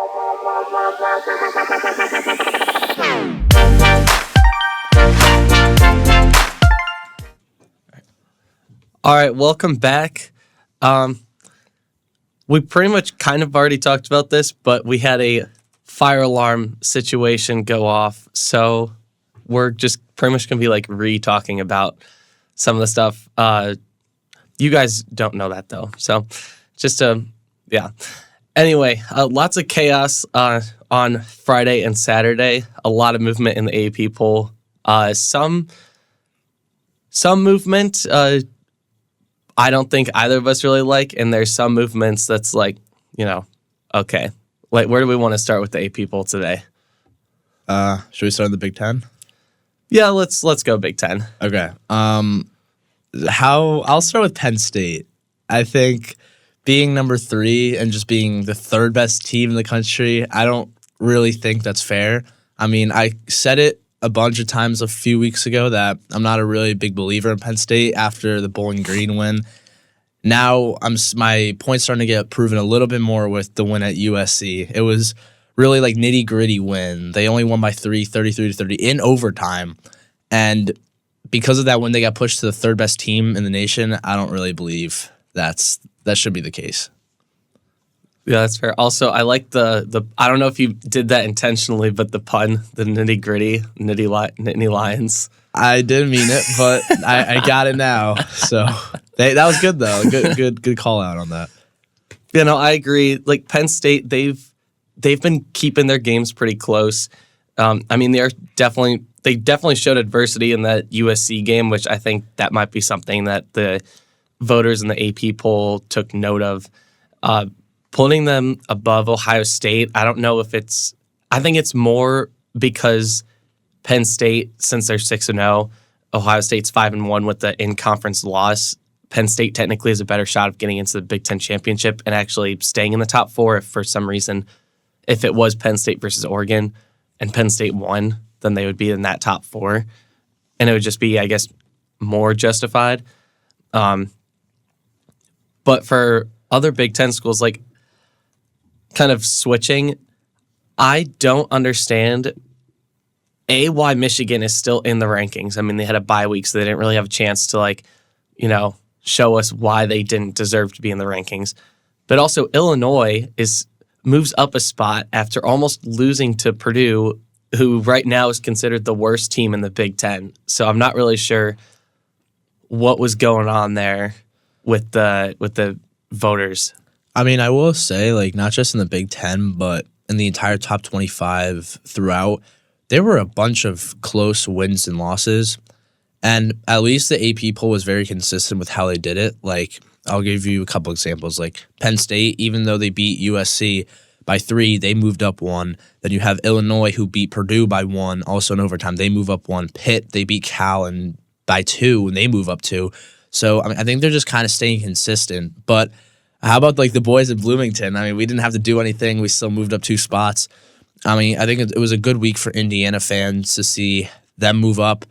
All right, welcome back. We pretty much kind of already talked about this, but we had a fire alarm situation go off, so we're just pretty much going to be like re-talking about some of the stuff. You guys don't know that, though, so just, yeah. Anyway, lots of chaos on Friday and Saturday, a lot of movement in the AP poll. Some movement I don't think either of us really like, and there's some movements that's like, okay. Like, where do we want to start with the AP poll today? Should we start in the Big Ten? Yeah, let's go Big Ten. Okay. I'll start with Penn State. I think being number 3 and just being the third best team in the country, I don't really think that's fair. I mean, I said it a bunch of times a few weeks ago that I'm not a really big believer in Penn State after the Bowling Green win. Now my point's starting to get proven a little bit more with the win at USC. It was really like nitty-gritty win. They only won by 33-30 in overtime. And because of that win, they got pushed to the third best team in the nation. I don't really believe that should be the case. Yeah, that's fair. Also, I like the I don't know if you did that intentionally, but the pun, the nitty lions. I didn't mean it, but I got it now. So that was good though. Good call out on that. I agree. Like Penn State, they've been keeping their games pretty close. I mean, they definitely showed adversity in that USC game, which I think that might be something that the voters in the AP poll took note of. Putting them above Ohio State, I don't know if I think it's more because Penn State, since they're 6-0, Ohio State's 5-1 with the in-conference loss. Penn State technically has a better shot of getting into the Big Ten championship and actually staying in the top 4 if for some reason, if it was Penn State versus Oregon and Penn State won, then they would be in that top 4. And it would just be, I guess, more justified. But for other Big Ten schools, like, kind of switching, I don't understand why Michigan is still in the rankings. I mean, they had a bye week, so they didn't really have a chance to show us why they didn't deserve to be in the rankings. But also Illinois moves up a spot after almost losing to Purdue, who right now is considered the worst team in the Big Ten. So I'm not really sure what was going on there with the voters. I mean, I will say, like, not just in the Big Ten, but in the entire top 25 throughout, there were a bunch of close wins and losses. And at least the AP poll was very consistent with how they did it. Like, I'll give you a couple examples. Like, Penn State, even though they beat USC by 3, they moved up 1. Then you have Illinois, who beat Purdue by 1, also in overtime. They move up 1. Pitt, they beat Cal by 2, and they move up 2. So, I mean, I think they're just kind of staying consistent. But how about, like, the boys in Bloomington? I mean, we didn't have to do anything. We still moved up 2 spots. I mean, I think it was a good week for Indiana fans to see them move up.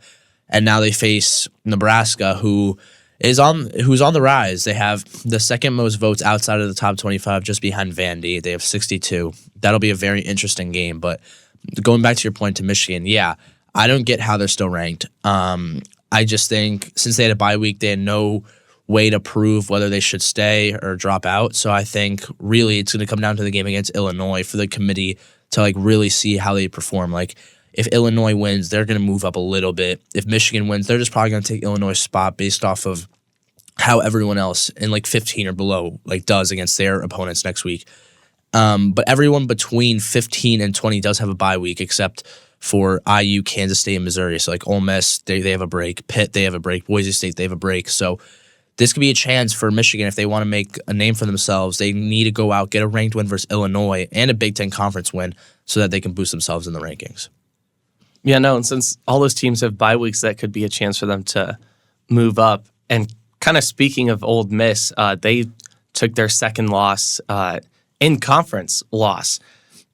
And now they face Nebraska, who's on the rise. They have the second most votes outside of the top 25, just behind Vandy. They have 62. That'll be a very interesting game. But going back to your point to Michigan, yeah, I don't get how they're still ranked. I just think since they had a bye week, they had no way to prove whether they should stay or drop out. So I think really it's going to come down to the game against Illinois for the committee to like really see how they perform. Like if Illinois wins, they're going to move up a little bit. If Michigan wins, they're just probably going to take Illinois' spot based off of how everyone else in like 15 or below like does against their opponents next week. But everyone between 15 and 20 does have a bye week except for IU, Kansas State, and Missouri. So like Ole Miss, they have a break. Pitt, they have a break. Boise State, they have a break. So this could be a chance for Michigan if they want to make a name for themselves. They need to go out, get a ranked win versus Illinois and a Big Ten Conference win so that they can boost themselves in the rankings. Yeah, no, and since all those teams have bye weeks, that could be a chance for them to move up. And kind of speaking of Ole Miss, they took their second loss, in conference loss,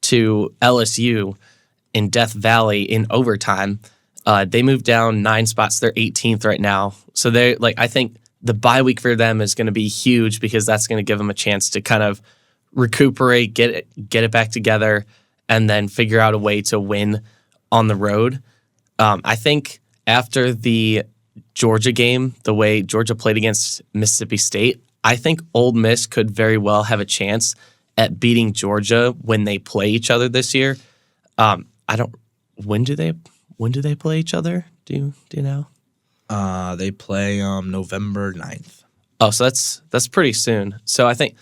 to LSU in Death Valley in overtime. They moved down 9 spots. They're 18th right now. So I think the bye week for them is going to be huge because that's going to give them a chance to kind of recuperate, get it back together, and then figure out a way to win on the road. I think after the Georgia game, the way Georgia played against Mississippi State, I think Ole Miss could very well have a chance at beating Georgia when they play each other this year. When do they play each other? Do you know? They play November 9th. Oh, so that's pretty soon. So I think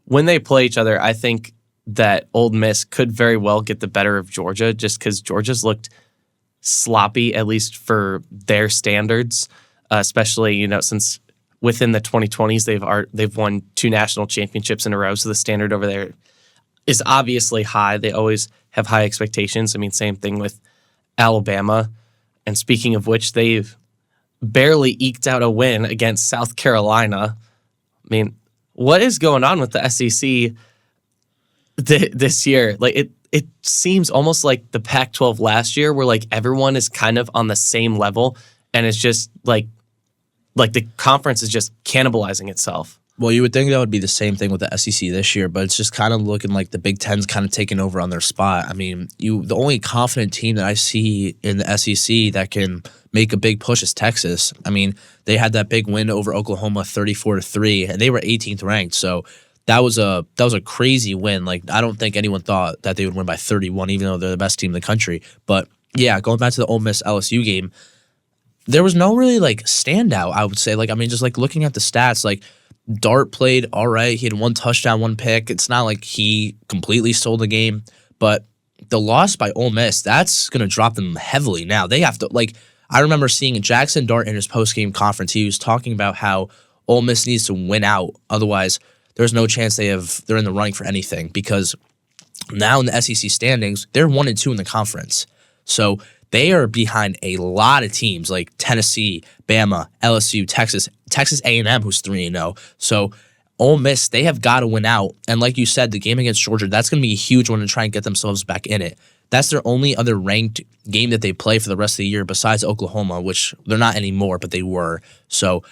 when they play each other, I think that Ole Miss could very well get the better of Georgia just because Georgia's looked sloppy, at least for their standards, especially, since within the 2020s, they've won 2 national championships in a row, so the standard over there is obviously high. They always have high expectations. I mean, same thing with Alabama. And speaking of which, they've barely eked out a win against South Carolina. I mean, what is going on with the SEC this year? Like, it seems almost like the Pac-12 last year, where like everyone is kind of on the same level, and it's just like the conference is just cannibalizing itself. Well, you would think that would be the same thing with the SEC this year, but it's just kind of looking like the Big Ten's kind of taking over on their spot. I mean, the only confident team that I see in the SEC that can make a big push is Texas. I mean, they had that big win over Oklahoma, 34-3, and they were 18th ranked. So that was a crazy win. Like, I don't think anyone thought that they would win by 31, even though they're the best team in the country. But yeah, going back to the Ole Miss LSU game, there was no really like standout, I would say. Like, I mean, just like looking at the stats, like Dart played all right. He had 1 touchdown, 1 pick. It's not like he completely stole the game, but the loss by Ole Miss, that's going to drop them heavily now. They have to, like, I remember seeing Jackson Dart in his post-game conference. He was talking about how Ole Miss needs to win out. Otherwise, there's no chance they're in the running for anything, because now in the SEC standings, they're 1-2 in the conference. So they are behind a lot of teams like Tennessee, Bama, LSU, Texas A&M, who's 3-0. So Ole Miss, they have got to win out. And like you said, the game against Georgia, that's going to be a huge one to try and get themselves back in it. That's their only other ranked game that they play for the rest of the year besides Oklahoma, which they're not anymore, but they were. So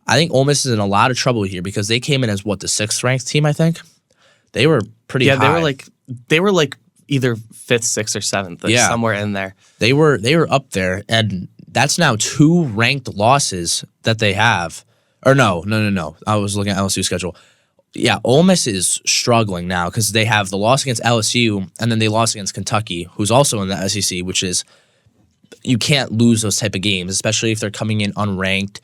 I think Ole Miss is in a lot of trouble here because they came in as, the 6th ranked team, I think? They were pretty high. Yeah, they were like either 5th, 6th, or 7th, somewhere in there. They were up there, and that's now 2 ranked losses that they have. Or no. I was looking at LSU's schedule. Yeah, Ole Miss is struggling now because they have the loss against LSU, and then they lost against Kentucky, who's also in the SEC, which is, you can't lose those type of games, especially if they're coming in unranked.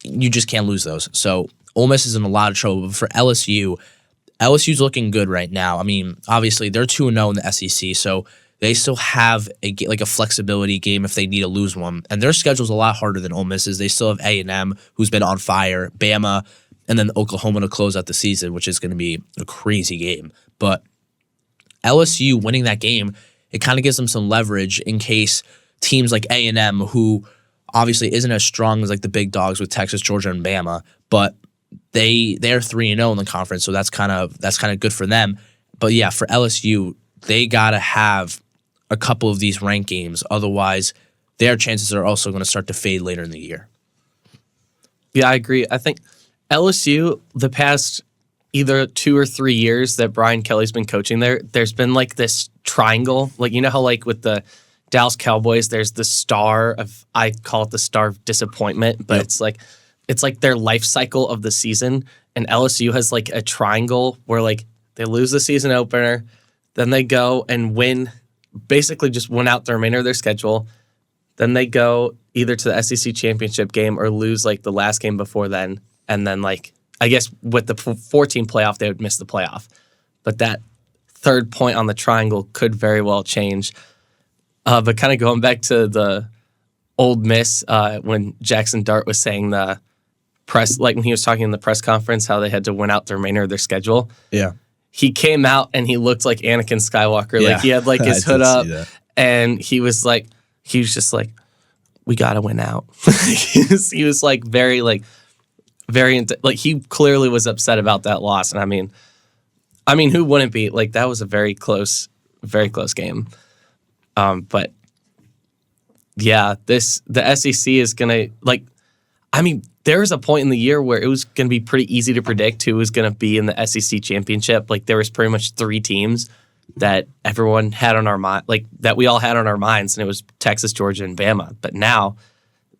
You just can't lose those. So Ole Miss is in a lot of trouble. But for LSU's looking good right now. I mean, obviously, they're 2-0 in the SEC, so they still have a flexibility game if they need to lose one. And their schedule's a lot harder than Ole Miss's. They still have A&M, who's been on fire, Bama, and then Oklahoma to close out the season, which is going to be a crazy game. But LSU winning that game, it kind of gives them some leverage in case teams like A&M, who obviously isn't as strong as like the big dogs with Texas, Georgia, and Bama, but they're 3-0 in the conference, so that's kind of good for them. But yeah, for LSU, they gotta have a couple of these ranked games, otherwise their chances are also going to start to fade later in the year. Yeah, I agree. I think LSU, the past either 2 or 3 years that Brian Kelly's been coaching there's been like this triangle, like you know how like with the Dallas Cowboys, there's the star of, I call it the star of disappointment, but it's like their life cycle of the season. And LSU has like a triangle where like they lose the season opener, then they go and win, basically just win out the remainder of their schedule. Then they go either to the SEC championship game or lose like the last game before then. And then like, I guess with the 14 playoff, they would miss the playoff. But that third point on the triangle could very well change. But kind of going back to the Ole Miss, when Jackson Dart was saying the press, like when he was talking in the press conference, how they had to win out the remainder of their schedule. Yeah. He came out and he looked like Anakin Skywalker. Yeah. Like he had like his hood up and he was just like, we got to win out. he was like very, like he clearly was upset about that loss. And I mean, who wouldn't be? Like that was a very close game. But yeah, the SEC is gonna there was a point in the year where it was going to be pretty easy to predict who was going to be in the SEC championship. Like there was pretty much 3 teams that everyone had on our mind, like that we all had on our minds, and it was Texas, Georgia, and Bama. But now,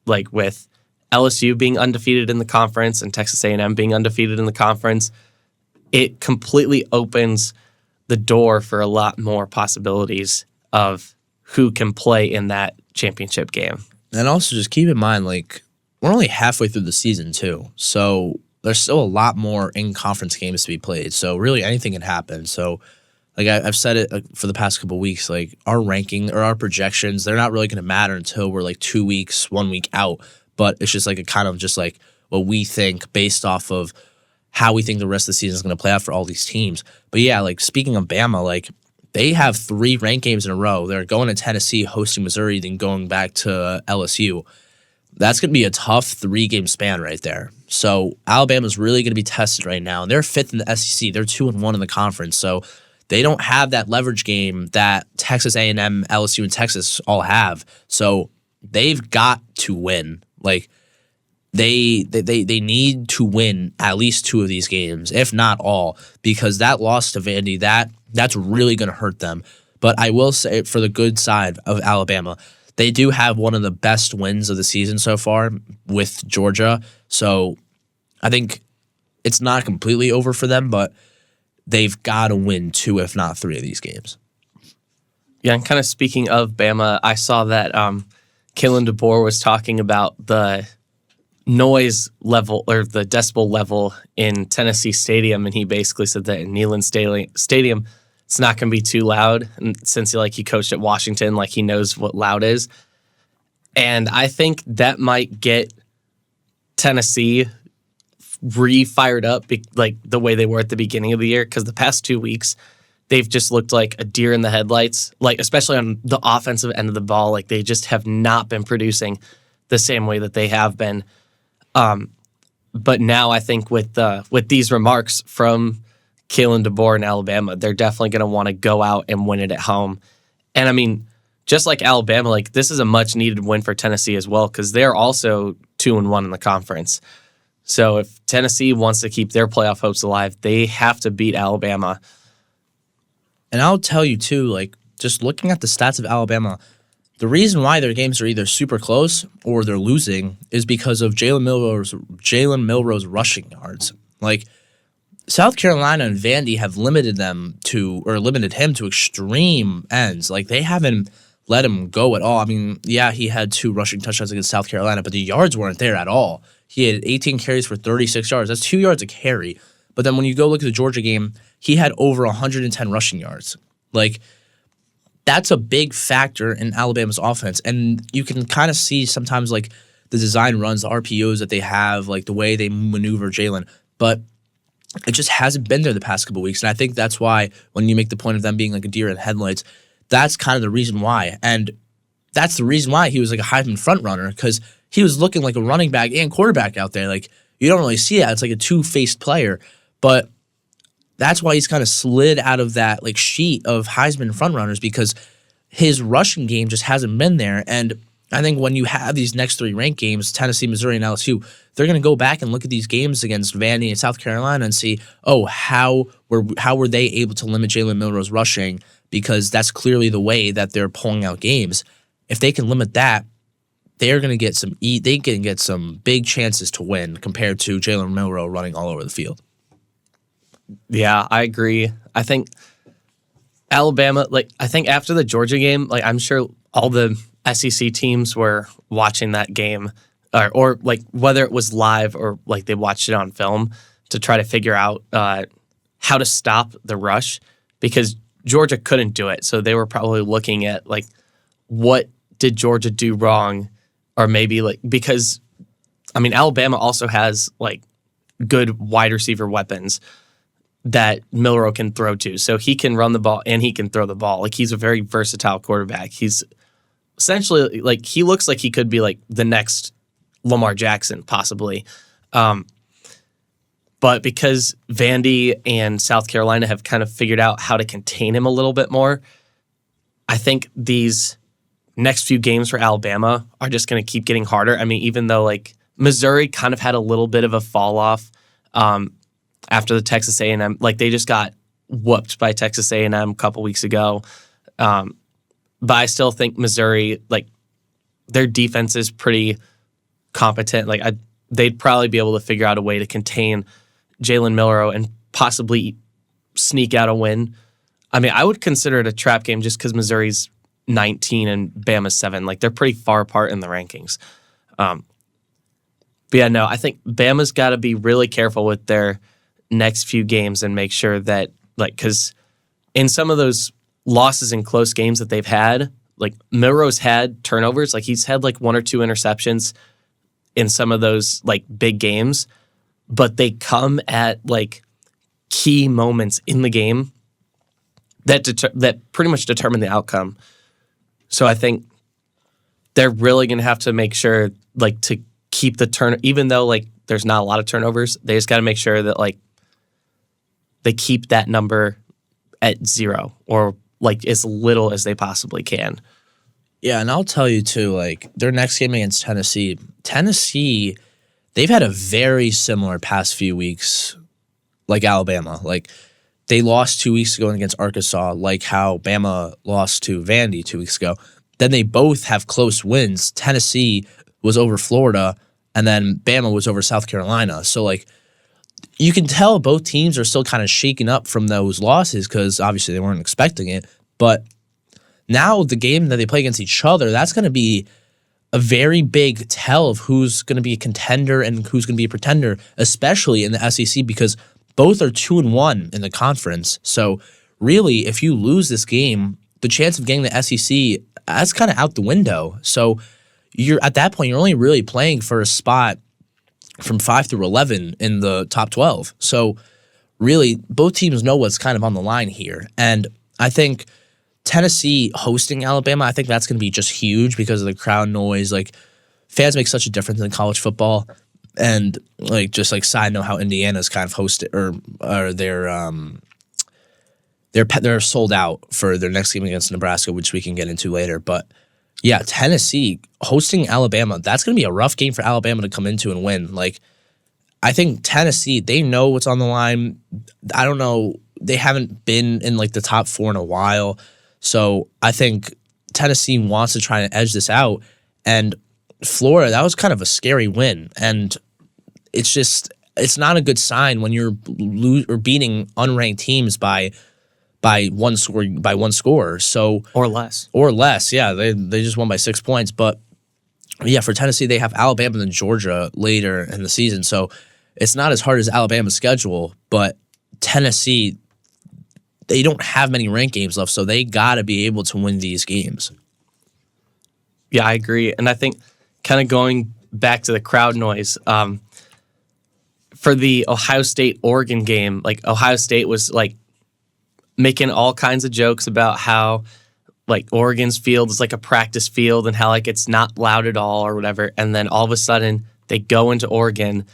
like with LSU being undefeated in the conference and Texas A&M being undefeated in the conference, it completely opens the door for a lot more possibilities of who can play in that championship game. And also just keep in mind, like, we're only halfway through the season too. So there's still a lot more in-conference games to be played. So really anything can happen. So like I've said it for the past couple of weeks, like our ranking or our projections, they're not really going to matter until we're like 2 weeks, 1 week out. But it's just like a kind of just like what we think based off of how we think the rest of the season is going to play out for all these teams. But yeah, like speaking of Bama, like they have 3 ranked games in a row. They're going to Tennessee, hosting Missouri, then going back to LSU. That's going to be a tough 3-game span right there. So Alabama's really going to be tested right now. And they're 5th in the SEC. They're 2-1 in the conference. So they don't have that leverage game that Texas A&M, LSU, and Texas all have. So they've got to win. Like they need to win at least 2 of these games, if not all, because that loss to Vandy, that's really going to hurt them. But I will say, for the good side of Alabama, they do have one of the best wins of the season so far with Georgia. So I think it's not completely over for them, but they've got to win 2, if not 3 of these games. Yeah, and kind of speaking of Bama, I saw that Kalen DeBoer was talking about the noise level or the decibel level in Tennessee Stadium, and he basically said that in Neyland Stadium, it's not going to be too loud. And since he coached at Washington, like he knows what loud is. And I think that might get Tennessee re-fired up like the way they were at the beginning of the year, because the past 2 weeks, they've just looked like a deer in the headlights, like especially on the offensive end of the ball. Like they just have not been producing the same way that they have been. But now I think with these remarks from Kalen DeBoer in Alabama, they're definitely going to want to go out and win it at home. And I mean, just like Alabama, like this is a much needed win for Tennessee as well, because they're also 2-1 in the conference. So if Tennessee wants to keep their playoff hopes alive, they have to beat Alabama. And I'll tell you too, like just looking at the stats of Alabama, the reason why their games are either super close or they're losing is because of Jalen Milroe's rushing yards. Like South Carolina and Vandy have limited him to extreme ends. Like they haven't let him go at all. I mean, yeah, he had 2 rushing touchdowns against South Carolina, but the yards weren't there at all. He had 18 carries for 36 yards. That's 2 yards a carry. But then when you go look at the Georgia game, he had over 110 rushing yards. Like, that's a big factor in Alabama's offense. And you can kind of see sometimes, like, the design runs, the RPOs that they have, like, the way they maneuver Jalen. But it just hasn't been there the past couple of weeks. And I think that's why when you make the point of them being like a deer in headlights, that's kind of the reason why. And that's the reason why he was like a Heisman front runner, because he was looking like a running back and quarterback out there. Like, you don't really see it. It's like a two-faced player. But that's why he's kind of slid out of that like sheet of Heisman frontrunners, because his rushing game just hasn't been there. And I think when you have these next 3 ranked games, Tennessee, Missouri, and LSU, they're going to go back and look at these games against Vandy and South Carolina and see, oh, how were they able to limit Jalen Milroe's rushing? Because that's clearly the way that they're pulling out games. If they can limit that, they're going to get some big chances to win compared to Jalen Milroe running all over the field. Yeah, I agree. I think Alabama, I think after the Georgia game, I'm sure all the SEC teams were watching that game, or whether it was live or they watched it on film to try to figure out how to stop the rush, because Georgia couldn't do it. So they were probably looking at what did Georgia do wrong, or maybe because Alabama also has good wide receiver weapons that Milroe can throw to. So he can run the ball and he can throw the ball. He's a very versatile quarterback. He's essentially he looks like he could be the next Lamar Jackson, possibly. But because Vandy and South Carolina have kind of figured out how to contain him a little bit more, I think these next few games for Alabama are just going to keep getting harder. Even though Missouri kind of had a little bit of a fall off after the Texas A&M. Like, they just got whooped by Texas A&M a couple weeks ago. But I still think Missouri, like, their defense is pretty competent. Like, they'd probably be able to figure out a way to contain Jalen Milroe and possibly sneak out a win. I mean, I would consider it a trap game just because Missouri's 19 and Bama's 7. Like, they're pretty far apart in the rankings. But yeah, no, I think Bama's got to be really careful with their next few games and make sure that, like, because in some of those losses in close games that they've had, like, Milroe's had turnovers. Like, he's had like 1 or 2 interceptions in some of those like big games, but they come at like key moments in the game that pretty much determine the outcome. So I think they're really going to have to make sure, like, to keep the even though like there's not a lot of turnovers, they just got to make sure that like they keep that number at 0 or like as little as they possibly can. Yeah, and I'll tell you too, like, their next game against Tennessee, they've had a very similar past few weeks like Alabama. Like, they lost 2 weeks ago against Arkansas, like how Bama lost to Vandy 2 weeks ago. Then they both have close wins. Tennessee was over Florida, and then Bama was over South Carolina. So, like, you can tell both teams are still kind of shaken up from those losses because obviously they weren't expecting it. But now the game that they play against each other, that's going to be a very big tell of who's going to be a contender and who's going to be a pretender, especially in the SEC, because both are 2-1 in the conference. So really, if you lose this game, the chance of getting the SEC, that's kind of out the window. So you're at that point, you're only really playing for a spot from 5 through 11 in the top 12. So really, both teams know what's kind of on the line here. And I think Tennessee hosting Alabama, I think that's going to be just huge because of the crowd noise. Like, fans make such a difference in college football. And, like, just like side note, how Indiana's kind of hosted or they're sold out for their next game against Nebraska, which we can get into later. But yeah, Tennessee hosting Alabama, that's going to be a rough game for Alabama to come into and win. Like, I think Tennessee, they know what's on the line. I don't know, they haven't been in like the top 4 in a while. So I think Tennessee wants to try and edge this out. And Florida, that was kind of a scary win. And it's not a good sign when you're beating unranked teams by one score. So or less. Yeah, they just won by 6 points. But yeah, for Tennessee, they have Alabama and Georgia later in the season. So it's not as hard as Alabama's schedule, but Tennessee, they don't have many ranked games left, so they got to be able to win these games. Yeah, I agree. And I think kind of going back to the crowd noise, for the Ohio State-Oregon game, like, Ohio State was like making all kinds of jokes about how like Oregon's field is like a practice field and how like it's not loud at all or whatever. And then all of a sudden they go into Oregon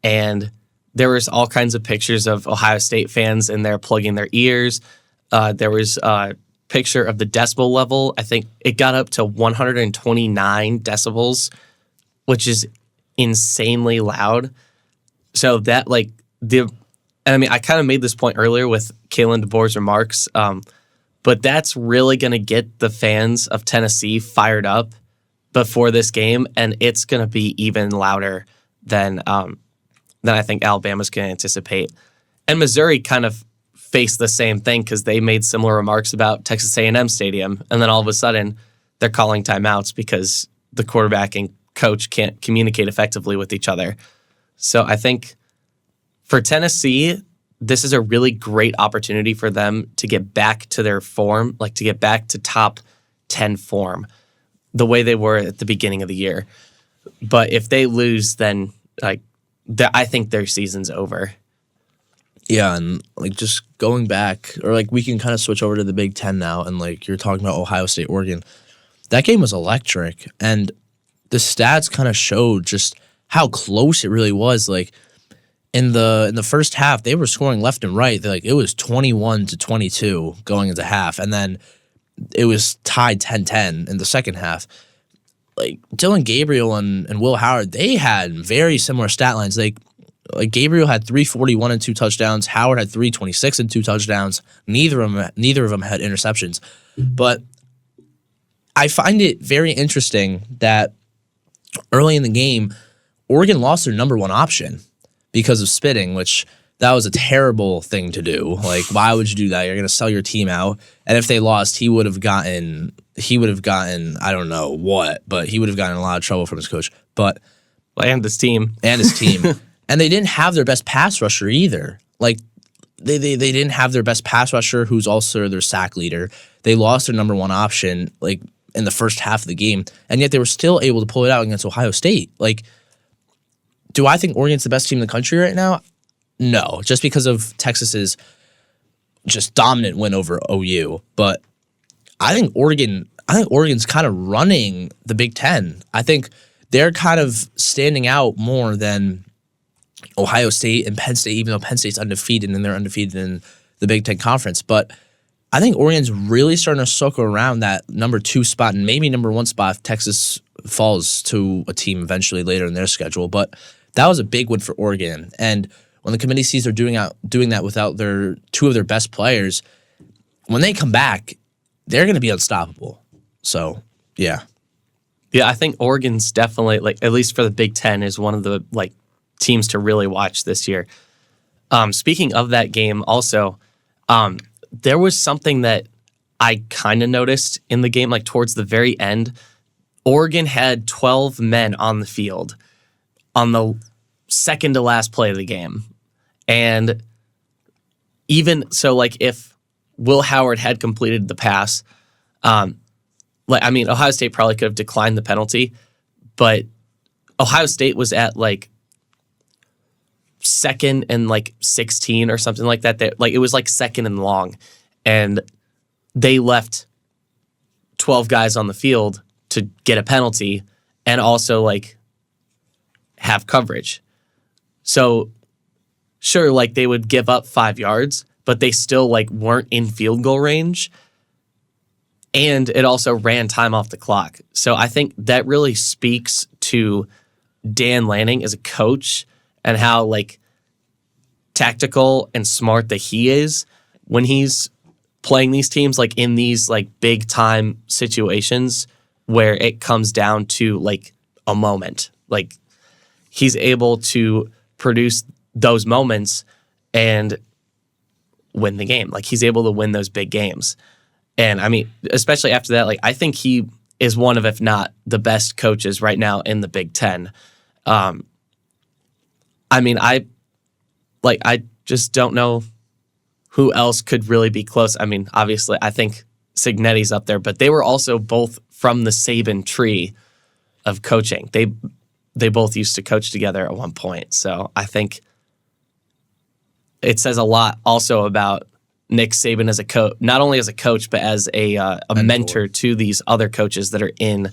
and there was all kinds of pictures of Ohio State fans in there plugging their ears. There was a picture of the decibel level. I think it got up to 129 decibels, which is insanely loud. So that, like, I mean, I kind of made this point earlier with Kalen DeBoer's remarks, but that's really going to get the fans of Tennessee fired up before this game, and it's going to be even louder than I think Alabama's going to anticipate. And Missouri kind of faced the same thing because they made similar remarks about Texas A&M Stadium, and then all of a sudden they're calling timeouts because the quarterback and coach can't communicate effectively with each other. So I think for Tennessee, this is a really great opportunity for them to get back to their form, like to get back to top 10 form, the way they were at the beginning of the year. But if they lose, then like I think their season's over. Yeah, and like just going back, or like we can kind of switch over to the Big Ten now, and like you're talking about Ohio State, Oregon. That game was electric, and the stats kind of showed just how close it really was. Like in the first half, they were scoring left and right. It was 21-22 going into half, and then it was tied 10-10 in the second half. like Dylan Gabriel and Will Howard, they had very similar stat lines. Like Gabriel had 341 and 2 touchdowns. Howard had 326 and 2 touchdowns. Neither of them had interceptions. But I find it very interesting that early in the game, Oregon lost their number one option because of spitting, which that was a terrible thing to do. Like, why would you do that? You're going to sell your team out. And if they lost, he would have gotten, I don't know what, but he would have gotten a lot of trouble from his coach. But and his team. And they didn't have their best pass rusher either. Like, they didn't have their best pass rusher, who's also their sack leader. They lost their number one option, like, in the first half of the game, and yet they were still able to pull it out against Ohio State. Like, do I think Oregon's the best team in the country right now? No, just because of Texas's just dominant win over OU. But I think Oregon's kind of running the Big Ten. I think they're kind of standing out more than Ohio State and Penn State, even though Penn State's undefeated and they're undefeated in the Big Ten Conference. But I think Oregon's really starting to circle around that number 2 spot and maybe number 1 spot if Texas falls to a team eventually later in their schedule. But that was a big win for Oregon. And when the committee sees they're doing that without their 2 of their best players, when they come back, they're going to be unstoppable. So, yeah. Yeah, I think Oregon's definitely, like, at least for the Big Ten, is one of the, like, teams to really watch this year. Speaking of that game also, there was something that I kind of noticed in the game, like towards the very end. Oregon had 12 men on the field on the second to last play of the game. And even so, like, if Will Howard had completed the pass, Ohio State probably could have declined the penalty, but Ohio State was at like second and like 16 or something like that. Like, it was like second and long, and they left 12 guys on the field to get a penalty and also like have coverage. So sure, like, they would give up 5 yards, but they still like weren't in field goal range. And it also ran time off the clock. So I think that really speaks to Dan Lanning as a coach and how, like, tactical and smart that he is when he's playing these teams, like, in these like big time situations where it comes down to like a moment. Like, he's able to produce those moments and win the game. Like, he's able to win those big games. And I mean, especially after that, like, I think he is one of, if not the best coaches right now in the Big Ten. I just don't know who else could really be close. I mean, obviously, I think Cignetti's up there, but they were also both from the Saban tree of coaching. They both used to coach together at one point. So I think it says a lot also about Nick Saban as a coach, not only as a coach, but as a mentor to these other coaches that are in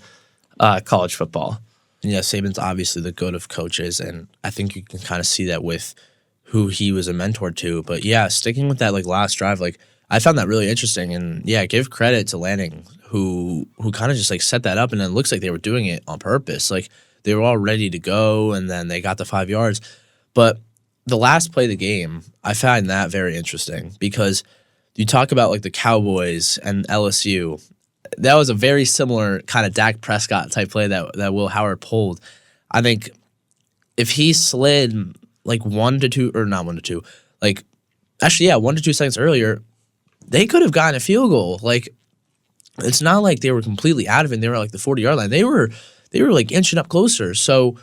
college football. Yeah, Saban's obviously the GOAT of coaches, and I think you can kind of see that with who he was a mentor to. But yeah, sticking with that like last drive, like, I found that really interesting. And yeah, give credit to Lanning, who kind of just like set that up, and it looks like they were doing it on purpose. Like, they were all ready to go, and then they got the 5 yards. But the last play of the game, I find that very interesting because you talk about like the Cowboys and LSU. That was a very similar kind of Dak Prescott type play that Will Howard pulled. I think if he slid like 1 to 2, or not 1 to 2, like, actually, yeah, 1 to 2 seconds earlier, they could have gotten a field goal. Like, it's not like they were completely out of it. They were at like the 40-yard line. They were like inching up closer. So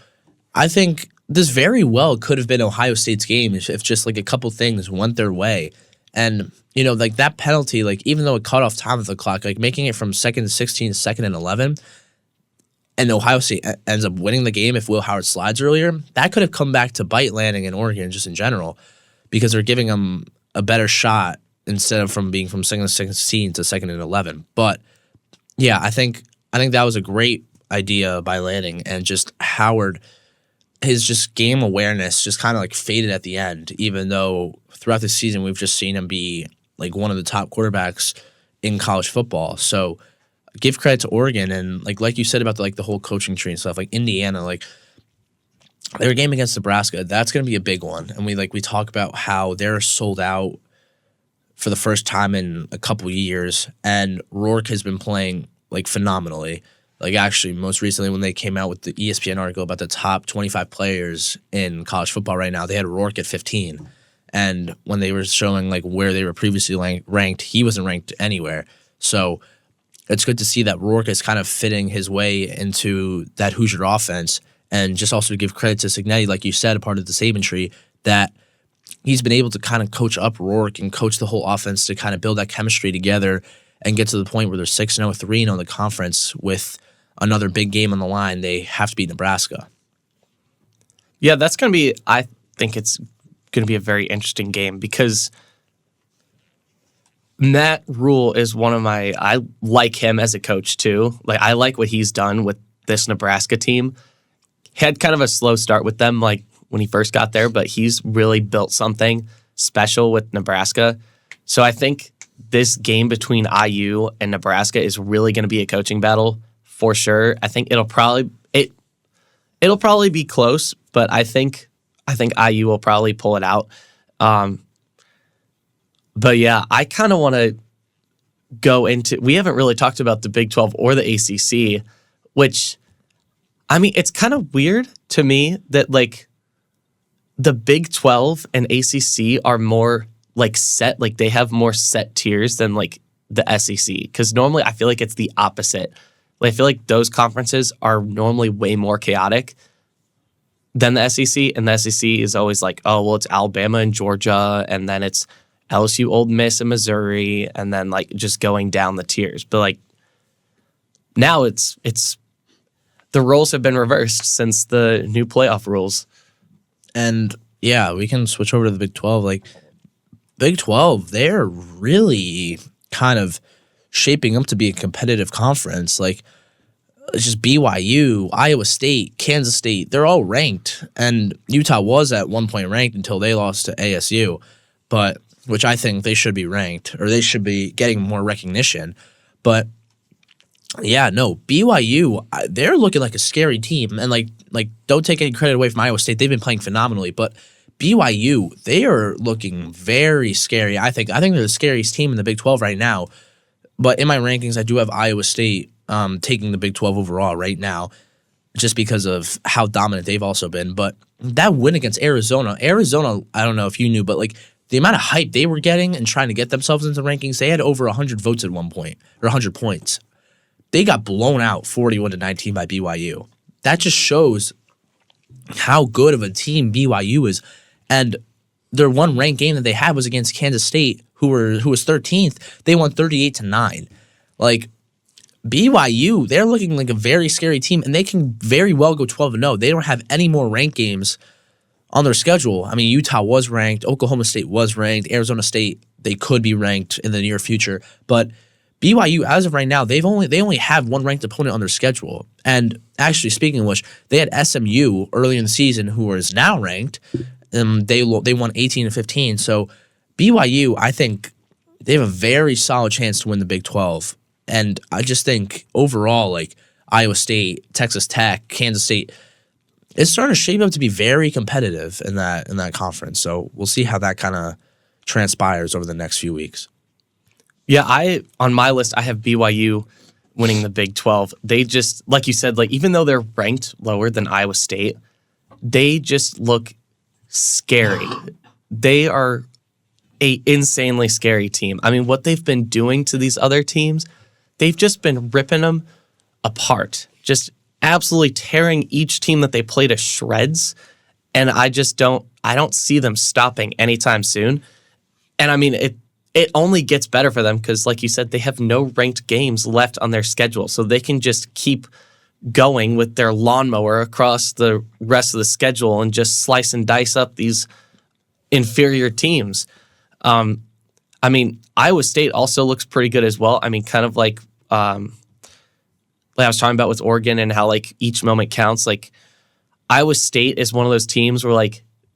I think this very well could have been Ohio State's game if just like a couple things went their way. And, you know, like that penalty, like, even though it cut off time of the clock, like making it from second and 16 to second and 11, and Ohio State ends up winning the game if Will Howard slides earlier, that could have come back to bite Lanning and Oregon just in general, because they're giving them a better shot instead of from being from second and 16 to second and 11. But yeah, I think that was a great idea by Lanning, and just Howard, his just game awareness just kind of like faded at the end, even though throughout the season we've just seen him be like one of the top quarterbacks in college football. So give credit to Oregon and like you said about the whole coaching tree and stuff, like Indiana, like their game against Nebraska, that's going to be a big one. And we talk about how they're sold out for the first time in a couple years, and Rourke has been playing phenomenally. Like actually, most recently when they came out with the ESPN article about the top 25 players in college football right now, they had Rourke at 15. And when they were showing where they were previously ranked, he wasn't ranked anywhere. So it's good to see that Rourke is kind of fitting his way into that Hoosier offense. And just also to give credit to Cignetti, like you said, a part of the Saban tree, that he's been able to kind of coach up Rourke and coach the whole offense to kind of build that chemistry together and get to the point where they're 6-0, 3-0 in the conference with another big game on the line. They have to beat Nebraska. Yeah, that's going to be, I think it's going to be a very interesting game because Matt Rule is I like him as a coach too. I like what he's done with this Nebraska team. He had kind of a slow start with them, when he first got there, but he's really built something special with Nebraska. So I think this game between IU and Nebraska is really going to be a coaching battle for sure. I think it'll probably be close, but I think IU will probably pull it out. But yeah, I kind of want to go into. We haven't really talked about the Big 12 or the ACC, which, I mean, it's kind of weird to me that the Big 12 and ACC are more set, they have more set tiers than the SEC. Because normally I feel like it's the opposite. I feel like those conferences are normally way more chaotic than the SEC, and the SEC is always oh, well, it's Alabama and Georgia, and then it's LSU, Ole Miss, and Missouri, and then just going down the tiers. But now it's the roles have been reversed since the new playoff rules. And yeah, we can switch over to the Big 12. Big 12, they're really kind of shaping up to be a competitive conference. It's just BYU, Iowa State, Kansas State, they're all ranked. And Utah was at one point ranked until they lost to ASU, which I think they should be ranked, or they should be getting more recognition. But yeah, no, BYU, they're looking like a scary team. And don't take any credit away from Iowa State. They've been playing phenomenally. But BYU, they are looking very scary. I think they're the scariest team in the Big 12 right now. But in my rankings, I do have Iowa State taking the Big 12 overall right now, just because of how dominant they've also been. But that win against Arizona, I don't know if you knew, but the amount of hype they were getting and trying to get themselves into rankings, they had over 100 votes at one point, or 100 points. They got blown out 41-19 by BYU. That just shows how good of a team BYU is. And their one ranked game that they had was against Kansas State, who was 13th. They won 38-9. BYU, they're looking like a very scary team, and they can very well go 12-0. They don't have any more ranked games on their schedule. I mean, Utah was ranked, Oklahoma State was ranked, Arizona State, they could be ranked in the near future, but BYU, as of right now, they only have one ranked opponent on their schedule. And actually, speaking of which, they had SMU early in the season, who is now ranked. They won 18-15. So BYU, I think they have a very solid chance to win the Big 12. And I just think overall, Iowa State, Texas Tech, Kansas State, it's starting to shape up to be very competitive in that conference. So we'll see how that kind of transpires over the next few weeks. Yeah, on my list, I have BYU winning the Big 12. They just, like you said, even though they're ranked lower than Iowa State, they just look scary. They are a insanely scary team. I mean, what they've been doing to these other teams, they've just been ripping them apart, just absolutely tearing each team that they play to shreds. And I don't see them stopping anytime soon. And I mean, it only gets better for them because, like you said, they have no ranked games left on their schedule. So they can just keep going with their lawnmower across the rest of the schedule and just slice and dice up these inferior teams. I mean, Iowa State also looks pretty good as well. I mean, kind of like I was talking about with Oregon and how each moment counts. Iowa State is one of those teams where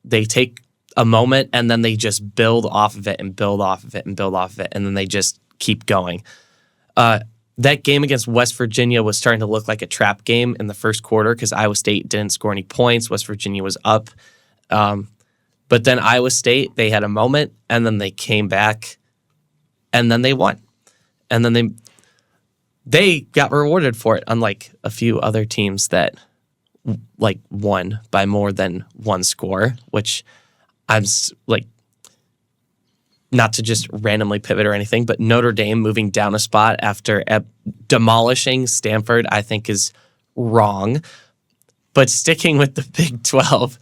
they take a moment and then they just build off of it and build off of it and build off of it, and then they just keep going. that game against West Virginia was starting to look like a trap game in the first quarter because Iowa State didn't score any points. West Virginia was up. But then Iowa State, they had a moment, and then they came back, and then they won. And then they got rewarded for it, unlike a few other teams that like won by more than one score, which I'm like, not to just randomly pivot or anything, but Notre Dame moving down a spot after demolishing Stanford, I think is wrong. But sticking with the Big 12,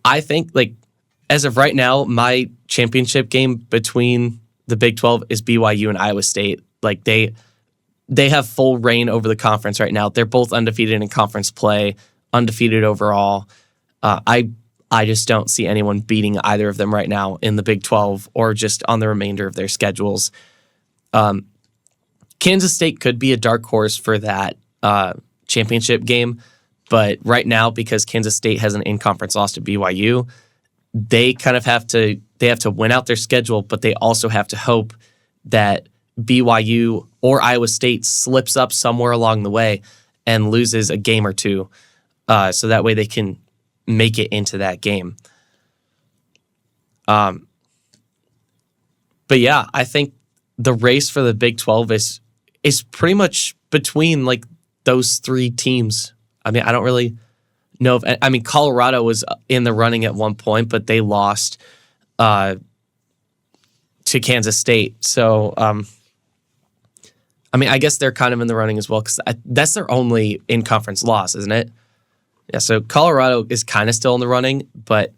I think, like, as of right now, my championship game between the Big 12 is BYU and Iowa State. Like, they have full reign over the conference right now. They're both undefeated in conference play, undefeated overall. I just don't see anyone beating either of them right now in the Big 12 or just on the remainder of their schedules. Kansas State could be a dark horse for that championship game, but right now, because Kansas State has an in-conference loss to BYU, they kind of have to win out their schedule, but they also have to hope that BYU or Iowa State slips up somewhere along the way and loses a game or two, so that way they can make it into that game. But yeah, I think the race for the Big 12 is pretty much between like those three teams. I mean, I don't really know if, I mean, Colorado was in the running at one point, but they lost to Kansas State. So, I mean, I guess they're kind of in the running as well because that's their only in-conference loss, isn't it? Yeah, so Colorado is kind of still in the running, but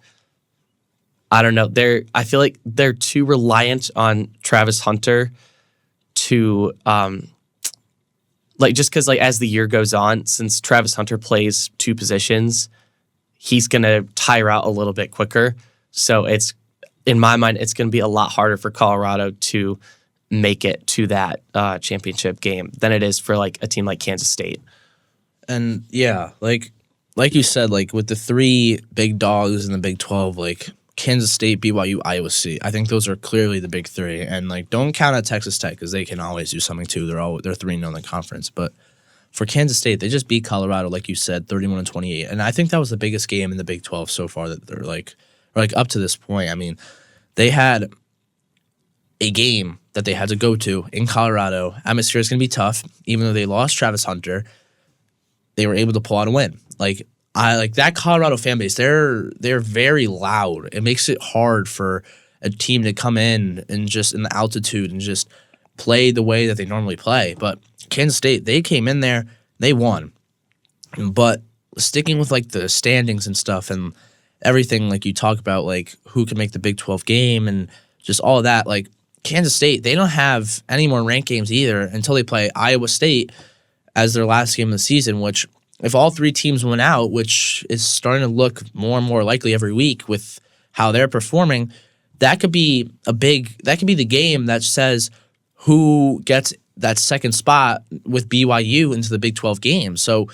I don't know. I feel like they're too reliant on Travis Hunter to, like, just because, like, as the year goes on, since Travis Hunter plays two positions, he's going to tire out a little bit quicker. So it's, in my mind, it's going to be a lot harder for Colorado to make it to that championship game than it is for, like, a team like Kansas State. And, yeah, like you said, like with the three big dogs in the Big 12, like Kansas State, BYU, Iowa State, I think those are clearly the big three. And like, don't count out Texas Tech because they can always do something too. They're 3-0 in the conference. But for Kansas State, they just beat Colorado, like you said, 31-28. And I think that was the biggest game in the Big 12 so far that they're like up to this point. I mean, they had a game that they had to go to in Colorado. Atmosphere is going to be tough, even though they lost Travis Hunter. They were able to pull out a win. Like that Colorado fan base, they're very loud. It makes it hard for a team to come in and just in the altitude and just play the way that they normally play. But Kansas State, they came in there, they won. But sticking with like the standings and stuff and everything, like you talk about, like who can make the Big 12 game and just all of that, like Kansas State, they don't have any more ranked games either until they play Iowa State as their last game of the season, which if all three teams went out, which is starting to look more and more likely every week with how they're performing, that could be the game that says who gets that second spot with BYU into the Big 12 game. So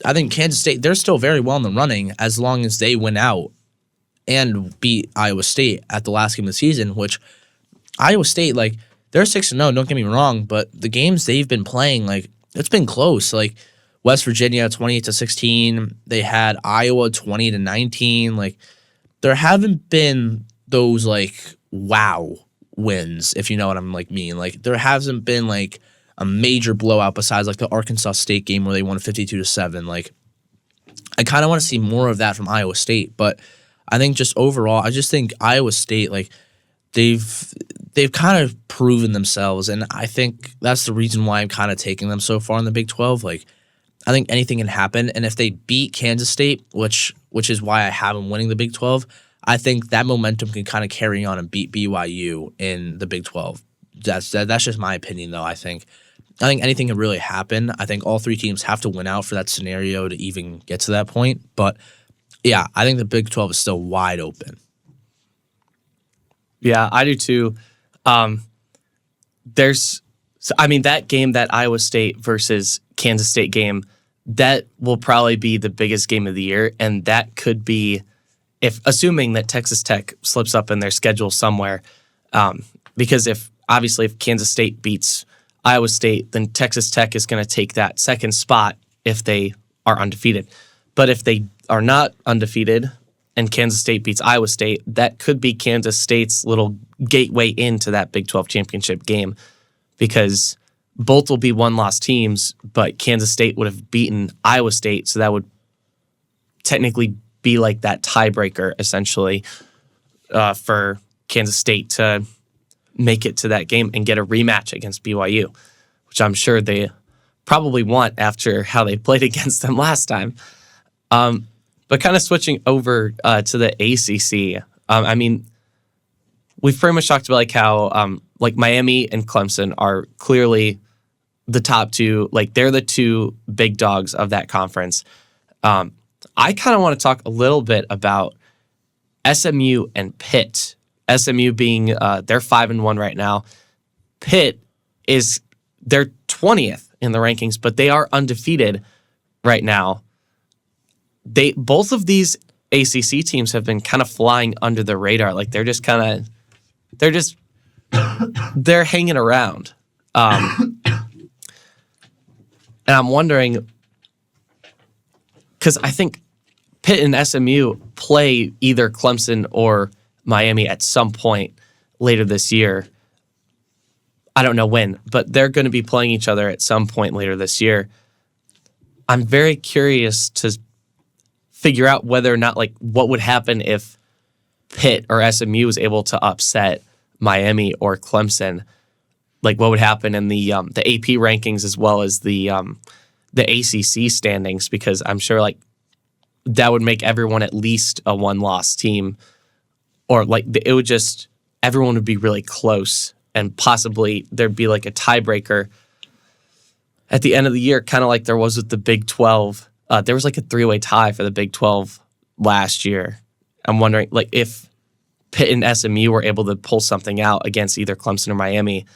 I think Kansas State, they're still very well in the running as long as they win out and beat Iowa State at the last game of the season, which Iowa State, like, they're 6-0, don't get me wrong, but the games they've been playing, like, it's been close. Like, West Virginia 28-16, they had Iowa 20-19. Like, there haven't been those, like, wow wins, if you know what I'm, like, mean. Like, there hasn't been, like, a major blowout besides, like, the Arkansas State game where they won 52-7. Like, I kind of want to see more of that from Iowa State, but I think just overall, I just think Iowa State, like, they've kind of proven themselves, and I think that's the reason why I'm kind of taking them so far in the Big 12. Like, I think anything can happen, and if they beat Kansas State, which is why I have them winning the Big 12, I think that momentum can kind of carry on and beat BYU in the Big 12. That's just my opinion, though. I think anything can really happen. I think all three teams have to win out for that scenario to even get to that point. But yeah, I think the Big 12 is still wide open. Yeah, I do too. That game, that Iowa State versus Kansas State game, that will probably be the biggest game of the year, and that could be, assuming that Texas Tech slips up in their schedule somewhere, because if Kansas State beats Iowa State, then Texas Tech is going to take that second spot if they are undefeated. But if they are not undefeated and Kansas State beats Iowa State, that could be Kansas State's little gateway into that Big 12 championship game, because both will be one-loss teams, but Kansas State would have beaten Iowa State, so that would technically be like that tiebreaker, essentially, for Kansas State to make it to that game and get a rematch against BYU, which I'm sure they probably want after how they played against them last time. But kind of switching over to the ACC, I mean, we've pretty much talked about like how like Miami and Clemson are clearly the top two. Like they're the two big dogs of that conference. I kind of want to talk a little bit about SMU and Pitt. SMU being they're 5-1 right now. Pitt is they're 20th in the rankings, but they are undefeated right now. Both of these ACC teams have been kind of flying under the radar. Like they're hanging around. And I'm wondering, because I think Pitt and SMU play either Clemson or Miami at some point later this year. I don't know when, but they're going to be playing each other at some point later this year. I'm very curious to figure out whether or not, like, what would happen if Pitt or SMU was able to upset Miami or Clemson. Like, what would happen in the AP rankings as well as the ACC standings? Because I'm sure, like, that would make everyone at least a one-loss team, or like it would just everyone would be really close, and possibly there'd be like a tiebreaker at the end of the year, kind of like there was with the Big 12. There was like a three-way tie for the Big 12 last year. I'm wondering, like, if Pitt and SMU were able to pull something out against either Clemson or Miami,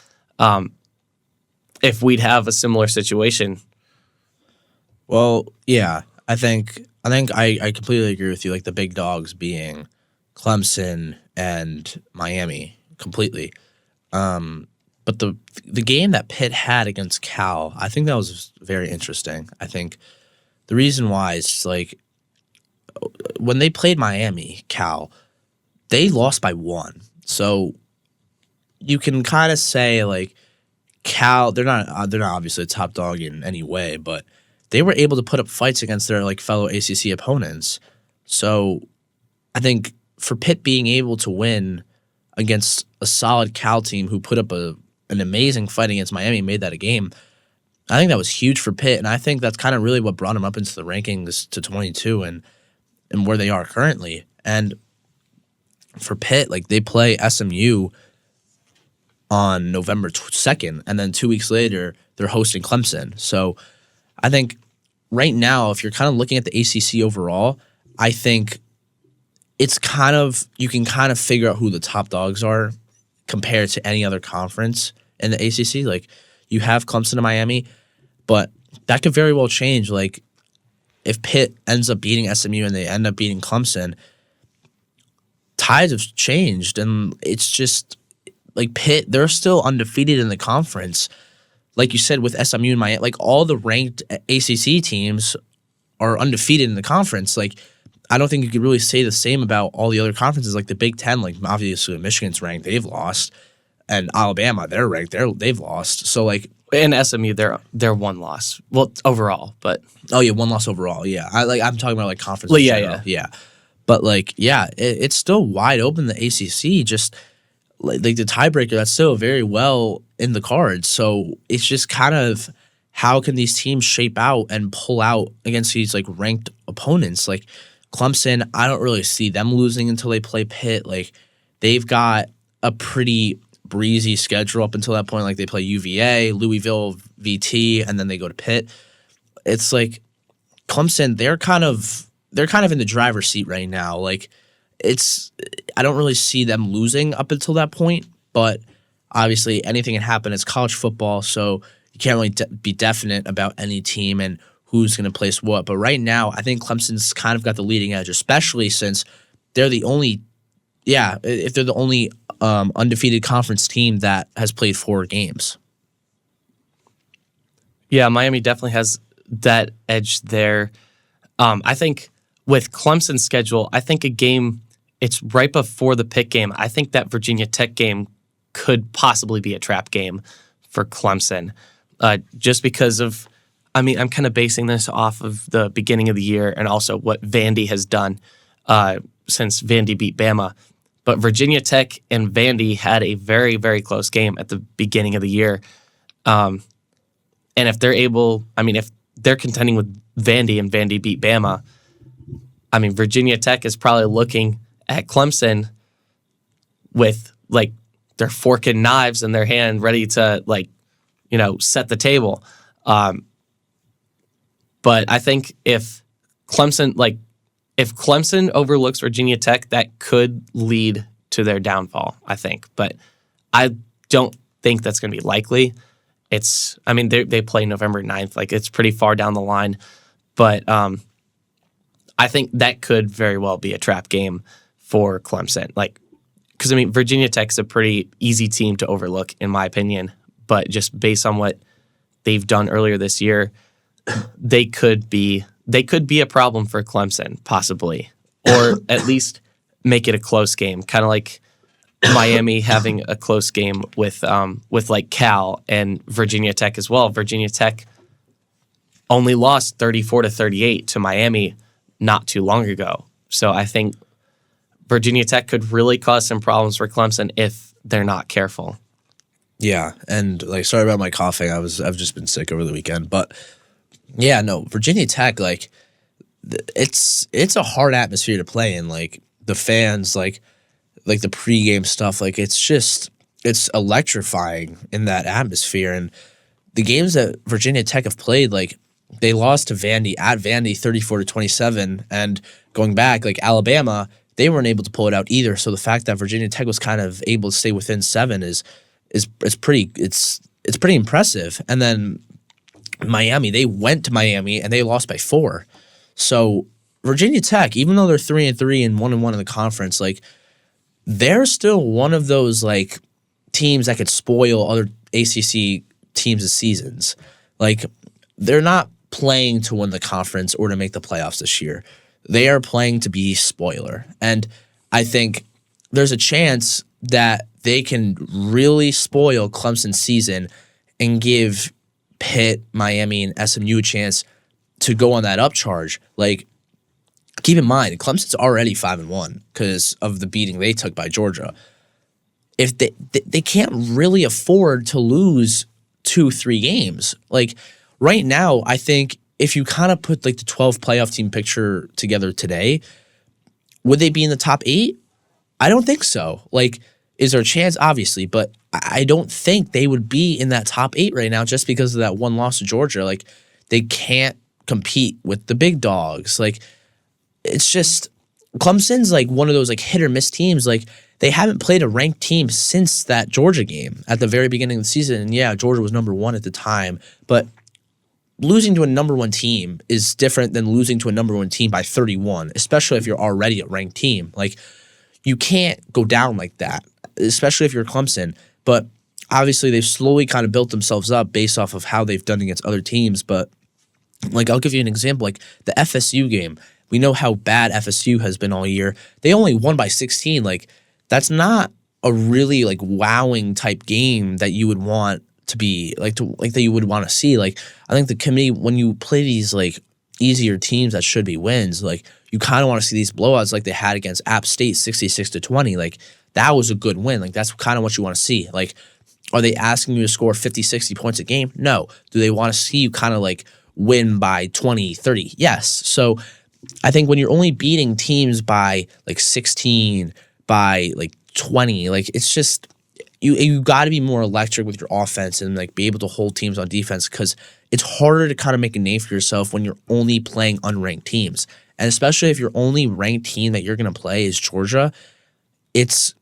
if we'd have a similar situation. Well, yeah, I think I completely agree with you. Like the big dogs being Clemson and Miami, completely. But the game that Pitt had against Cal, I think that was very interesting. I think the reason why is like when they played Miami, Cal, they lost by 1. So you can kind of say like Cal, they're not obviously a top dog in any way, but they were able to put up fights against their like fellow ACC opponents. So I think for Pitt being able to win against a solid Cal team who put up an amazing fight against Miami, made that a game, I think that was huge for Pitt, and I think that's kind of really what brought them up into the rankings to 22 and where they are currently. And for Pitt, like they play SMU on November 2nd, and then 2 weeks later they're hosting Clemson. So I think right now, if you're kind of looking at the ACC overall, I think it's kind of you can kind of figure out who the top dogs are compared to any other conference in the ACC. Like you have Clemson and Miami, but that could very well change. Like if Pitt ends up beating SMU and they end up beating Clemson, tides have changed, and it's just like Pitt, they're still undefeated in the conference. Like you said, with SMU and Miami, like all the ranked ACC teams are undefeated in the conference. Like I don't think you could really say the same about all the other conferences. Like the Big Ten, like obviously Michigan's ranked, they've lost, and Alabama, they're ranked, they've lost. So like in SMU, they're one loss. Well, overall, but oh yeah, one loss overall. Yeah, I'm talking about like conference. Well, yeah. But like it's still wide open. The ACC just. Like the tiebreaker, that's still very well in the cards. So it's just kind of how can these teams shape out and pull out against these like ranked opponents? Like Clemson, I don't really see them losing until they play Pitt. Like they've got a pretty breezy schedule up until that point. Like they play UVA, Louisville, VT, and then they go to Pitt. It's like Clemson, they're kind of in the driver's seat right now. Like I don't really see them losing up until that point, but obviously anything can happen. It's college football, so you can't really be definite about any team and who's going to place what. But right now, I think Clemson's kind of got the leading edge, especially since they're the only, undefeated conference team that has played 4 games. Yeah, Miami definitely has that edge there. I think with Clemson's schedule, I think a game, it's right before the Pitt game. I think that Virginia Tech game could possibly be a trap game for Clemson. Just because of, I'm kind of basing this off of the beginning of the year and also what Vandy has done since Vandy beat Bama. But Virginia Tech and Vandy had a very, very close game at the beginning of the year. And if they're if they're contending with Vandy and Vandy beat Bama, Virginia Tech is probably looking at Clemson with like their fork and knives in their hand, ready to set the table. But I think if Clemson overlooks Virginia Tech, that could lead to their downfall, I think. But I don't think that's going to be likely. They play November 9th. Like, it's pretty far down the line. But I think that could very well be a trap game for Clemson. Because Virginia Tech's a pretty easy team to overlook, in my opinion. But just based on what they've done earlier this year, they could be a problem for Clemson, possibly, or at least make it a close game, kind of like Miami having a close game with like Cal and Virginia Tech as well. Virginia Tech only lost 34-38 to Miami not too long ago, so I think Virginia Tech could really cause some problems for Clemson if they're not careful. Yeah, and sorry about my coughing. I've just been sick over the weekend, but yeah, no, Virginia Tech, it's a hard atmosphere to play in. The fans, the pregame stuff, it's electrifying in that atmosphere. And the games that Virginia Tech have played, they lost to Vandy at Vandy 34-27, and going back, Alabama, they weren't able to pull it out either. So the fact that Virginia Tech was kind of able to stay within 7 is pretty impressive. And then Miami, they went to Miami and they lost by 4. So Virginia Tech, even though they're 3-3 and 1-1 in the conference, they're still one of those teams that could spoil other ACC teams' seasons. They're not playing to win the conference or to make the playoffs this year. They are playing to be spoiler. And I think there's a chance that they can really spoil Clemson's season and give Pitt, Miami, and SMU a chance to go on that upcharge. Keep in mind, Clemson's already 5-1 because of the beating they took by Georgia. If they can't really afford to lose 2-3 games. Right now, I think if you kind of put the 12 playoff team picture together today, would they be in the top 8? I don't think so. Is there a chance? Obviously, but I don't think they would be in that top 8 right now just because of that one loss to Georgia. They can't compete with the big dogs. It's just Clemson's one of those hit or miss teams. They haven't played a ranked team since that Georgia game at the very beginning of the season. And yeah, Georgia was number 1 at the time, but losing to a number 1 team is different than losing to a number 1 team by 31, especially if you're already a ranked team. You can't go down like that, especially if you're Clemson. But obviously, they've slowly kind of built themselves up based off of how they've done against other teams. But I'll give you an example. The FSU game, we know how bad FSU has been all year. They only won by 16. That's not a really wowing type game that you would want to be that you would want to see. I think the committee, when you play these easier teams that should be wins, you kind of want to see these blowouts like they had against App State 66-20. That was a good win. That's kind of what you want to see. Are they asking you to score 50, 60 points a game? No. Do they want to see you kind of win by 20, 30? Yes. So I think when you're only beating teams by 16, by 20, it's just you got to be more electric with your offense and be able to hold teams on defense, because it's harder to kind of make a name for yourself when you're only playing unranked teams. And especially if your only ranked team that you're going to play is Georgia, it's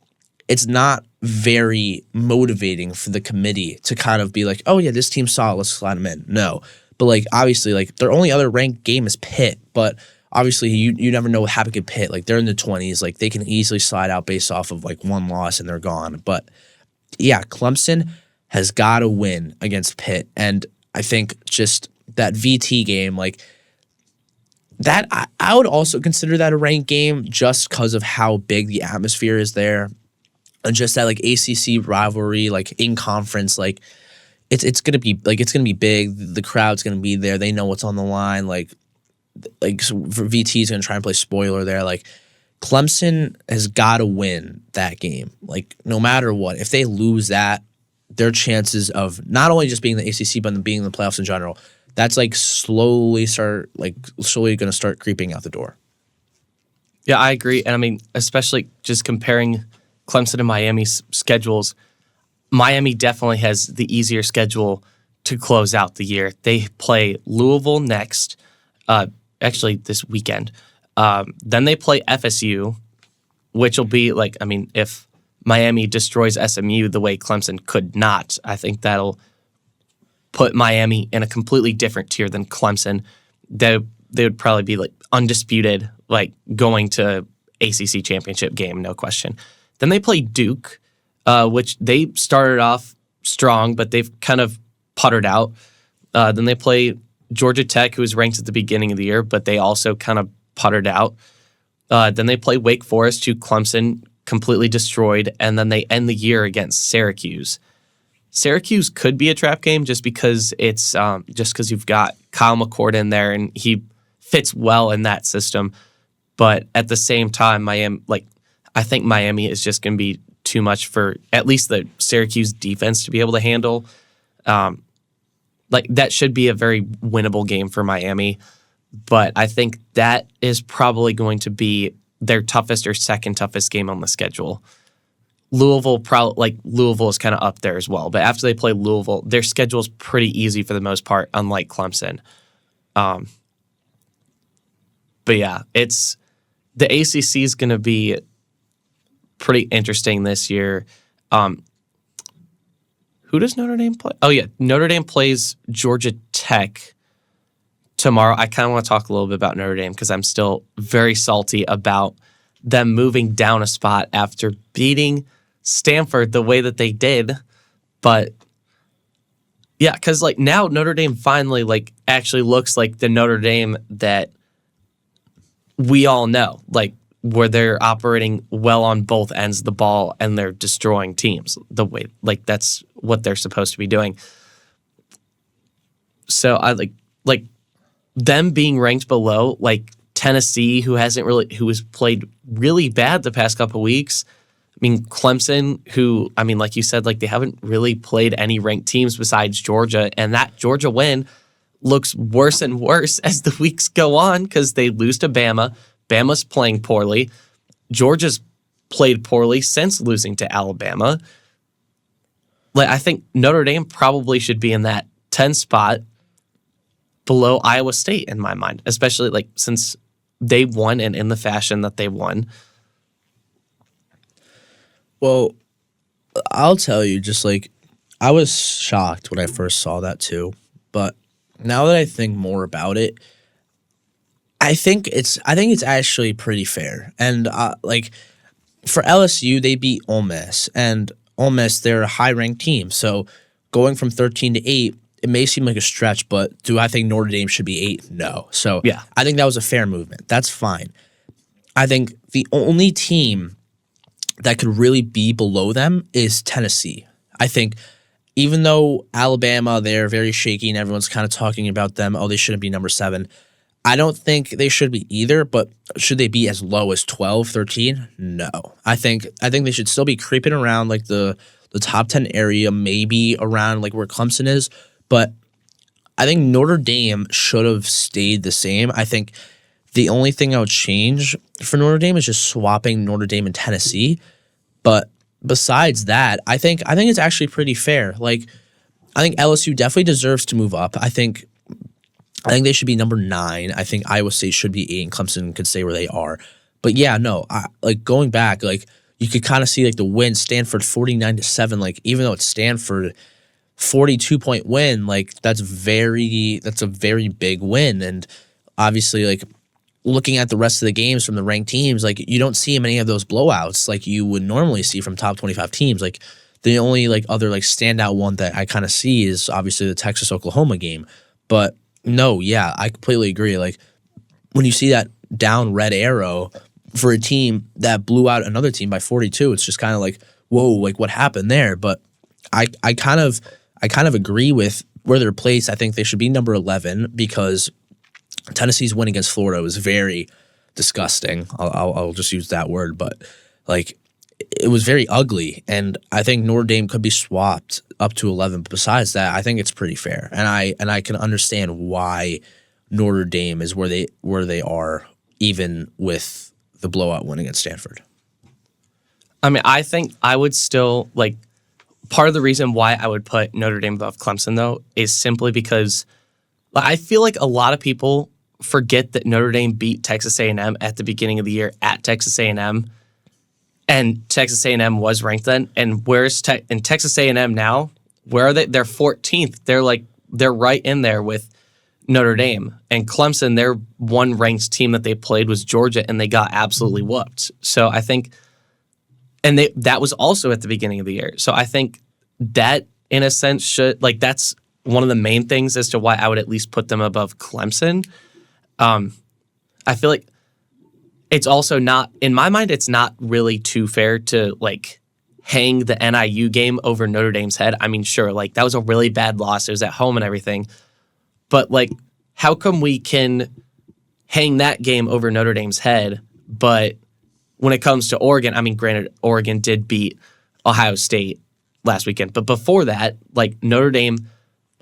not very motivating for the committee to kind of be oh yeah, this team's solid, let's slide them in. No. But obviously their only other ranked game is Pitt, but obviously you never know what happened at Pitt. They're in the 20s, they can easily slide out based off of one loss and they're gone. But yeah, Clemson has got to win against Pitt, and I think just that VT game, like that, I would also consider that a ranked game just because of how big the atmosphere is there, and just that like ACC rivalry, like in conference, like it's gonna be big. The crowd's gonna be there. They know what's on the line. So for VT is gonna try and play spoiler there. Like Clemson has got to win that game. Like no matter what, if they lose that, their chances of not only just being the ACC but being in the playoffs in general, that's like slowly going to start creeping out the door. Yeah, I agree. And I mean, especially just comparing Clemson and Miami's schedules, Miami definitely has the easier schedule to close out the year. They play Louisville next, actually this weekend. Then they play FSU, which will be like, I mean, if Miami destroys SMU the way Clemson could not, I think that'll put Miami in a completely different tier than Clemson. They would probably be like undisputed, like going to ACC championship game, no question. Then they play Duke, which they started off strong, but they've kind of puttered out. Then they play Georgia Tech, who was ranked at the beginning of the year, but they also kind of puttered out. Then they play Wake Forest, who Clemson completely destroyed, and then they end the year against Syracuse. Syracuse could be a trap game just because it's just because you've got Kyle McCord in there and he fits well in that system. But at the same time, I think Miami is just going to be too much for at least the Syracuse defense to be able to handle. That should be a very winnable game for Miami. But I think that is probably going to be their toughest or second toughest game on the schedule. Louisville is kind of up there as well. But after they play Louisville, their schedule is pretty easy for the most part, unlike Clemson. But yeah, the ACC is going to be pretty interesting this year. Who does Notre Dame play? Oh yeah, Notre Dame plays Georgia Tech tomorrow. I kind of want to talk a little bit about Notre Dame because I'm still very salty about them moving down a spot after beating Stanford the way that they did. But yeah, because like now Notre Dame finally like actually looks like the Notre Dame that we all know, like where they're operating well on both ends of the ball and they're destroying teams the way like that's what they're supposed to be doing. So I like them being ranked below like Tennessee, who has played really bad the past couple of weeks. I mean, Clemson, who, I mean, like you said, like they haven't really played any ranked teams besides Georgia, and that Georgia win looks worse and worse as the weeks go on because they lose to Bama. Bama's playing poorly. Georgia's played poorly since losing to Alabama. Like I think Notre Dame probably should be in that 10 spot below Iowa State in my mind, especially like since they won and in the fashion that they won. Well, I'll tell you, just like I was shocked when I first saw that too, but now that I think more about it, I think it's actually pretty fair. And like for LSU, they beat Ole Miss, and Ole Miss, they're a high-ranked team. So going from 13 to 8, it may seem like a stretch, but do I think Notre Dame should be 8? No. So yeah, I think that was a fair movement. That's fine. I think the only team that could really be below them is Tennessee. I think even though Alabama, they're very shaky and everyone's kind of talking about them, they shouldn't be number 7. I don't think they should be either, but should they be as low as 12, 13? No. I think they should still be creeping around like the top 10 area, maybe around like where Clemson is. But I think Notre Dame should have stayed the same. I think the only thing I would change for Notre Dame is just swapping Notre Dame and Tennessee. But besides that, I think it's actually pretty fair. Like I think LSU definitely deserves to move up. I think they should be number 9. I think Iowa State should be 8 and Clemson could stay where they are. But yeah, no, like going back, like you could kind of see like the win, Stanford 49-7. Like even though it's Stanford, 42-point win, like that's a very big win. And obviously, like looking at the rest of the games from the ranked teams, like you don't see many of those blowouts like you would normally see from top 25 teams. Like The only like other like standout one that I kind of see is obviously the Texas-Oklahoma game. But no, yeah, I completely agree. Like when you see that down red arrow for a team that blew out another team by 42, it's just kind of like, whoa, like what happened there? But I kind of agree with where they're placed. I think they should be number 11 because Tennessee's win against Florida was very disgusting. I'll just use that word, but like it was very ugly, and I think Notre Dame could be swapped up to 11. But besides that, I think it's pretty fair, and I can understand why Notre Dame is where they are, even with the blowout win against Stanford. I mean, I think I would still like part of the reason why I would put Notre Dame above Clemson though is simply because I feel like a lot of people forget that Notre Dame beat Texas A&M at the beginning of the year at Texas A&M, and Texas A&M was ranked then. And where's in Texas A&M now? Where are they? They're 14th. They're right in there with Notre Dame. And Clemson, their one ranked team that they played was Georgia, and they got absolutely whooped. So I think, and that was also at the beginning of the year. So I think that in a sense should like that's one of the main things as to why I would at least put them above Clemson. I feel like it's also not, in my mind, it's not really too fair to like hang the NIU game over Notre Dame's head. I mean, sure, like that was a really bad loss. It was at home and everything. But like, how come we can hang that game over Notre Dame's head? But when it comes to Oregon, I mean, granted, Oregon did beat Ohio State last weekend. But before that, like Notre Dame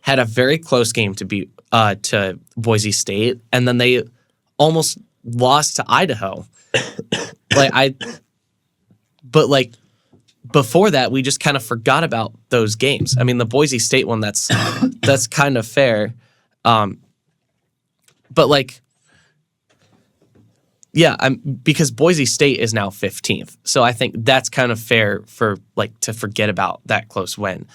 had a very close game to beat to Boise State, and then they almost lost to Idaho. But before that, we just kind of forgot about those games. I mean, the Boise State one, that's kind of fair. But like, yeah, because Boise State is now 15th. So I think that's kind of fair for like to forget about that close win.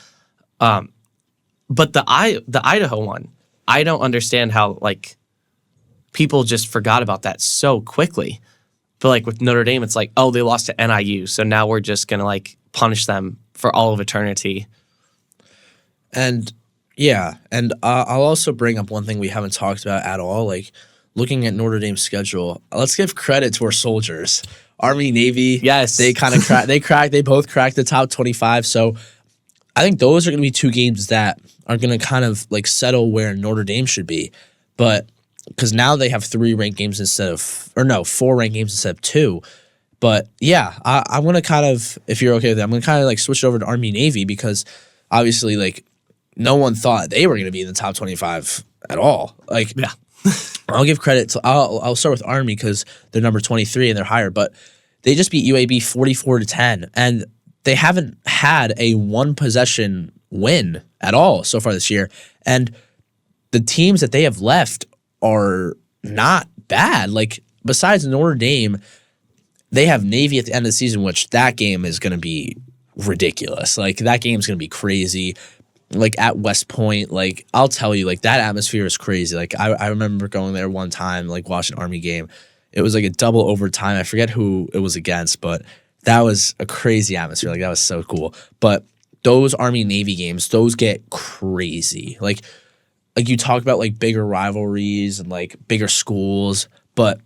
But the Idaho one, I don't understand how like people just forgot about that so quickly. But like with Notre Dame, it's like, oh, they lost to NIU, so now we're just gonna like punish them for all of eternity. And yeah, and I'll also bring up one thing we haven't talked about at all. Like looking at Notre Dame's schedule, let's give credit to our soldiers, Army, Navy. Yes, they kind of they both cracked the top 25. So I think those are going to be two games that are going to kind of like settle where Notre Dame should be. But because now they have 4 ranked games instead of 2. But yeah, I want to kind of, if you're okay with that, I'm going to kind of like switch over to Army Navy because obviously like no one thought they were going to be in the top 25 at all. Like, yeah, I'll give credit to, I'll start with Army because they're number 23 and they're higher, but they just beat UAB 44-10, and they haven't had a 1 possession win at all so far this year. And the teams that they have left are not bad. Like besides Notre Dame, they have Navy at the end of the season, which that game is going to be ridiculous. Like that game is going to be crazy. Like at West Point, like I'll tell you, like that atmosphere is crazy. Like I remember going there one time, like watching an Army game. It was like a double overtime. I forget who it was against, but that was a crazy atmosphere. Like that was so cool. But those Army Navy games, those get crazy. Like you talk about like bigger rivalries and like bigger schools, but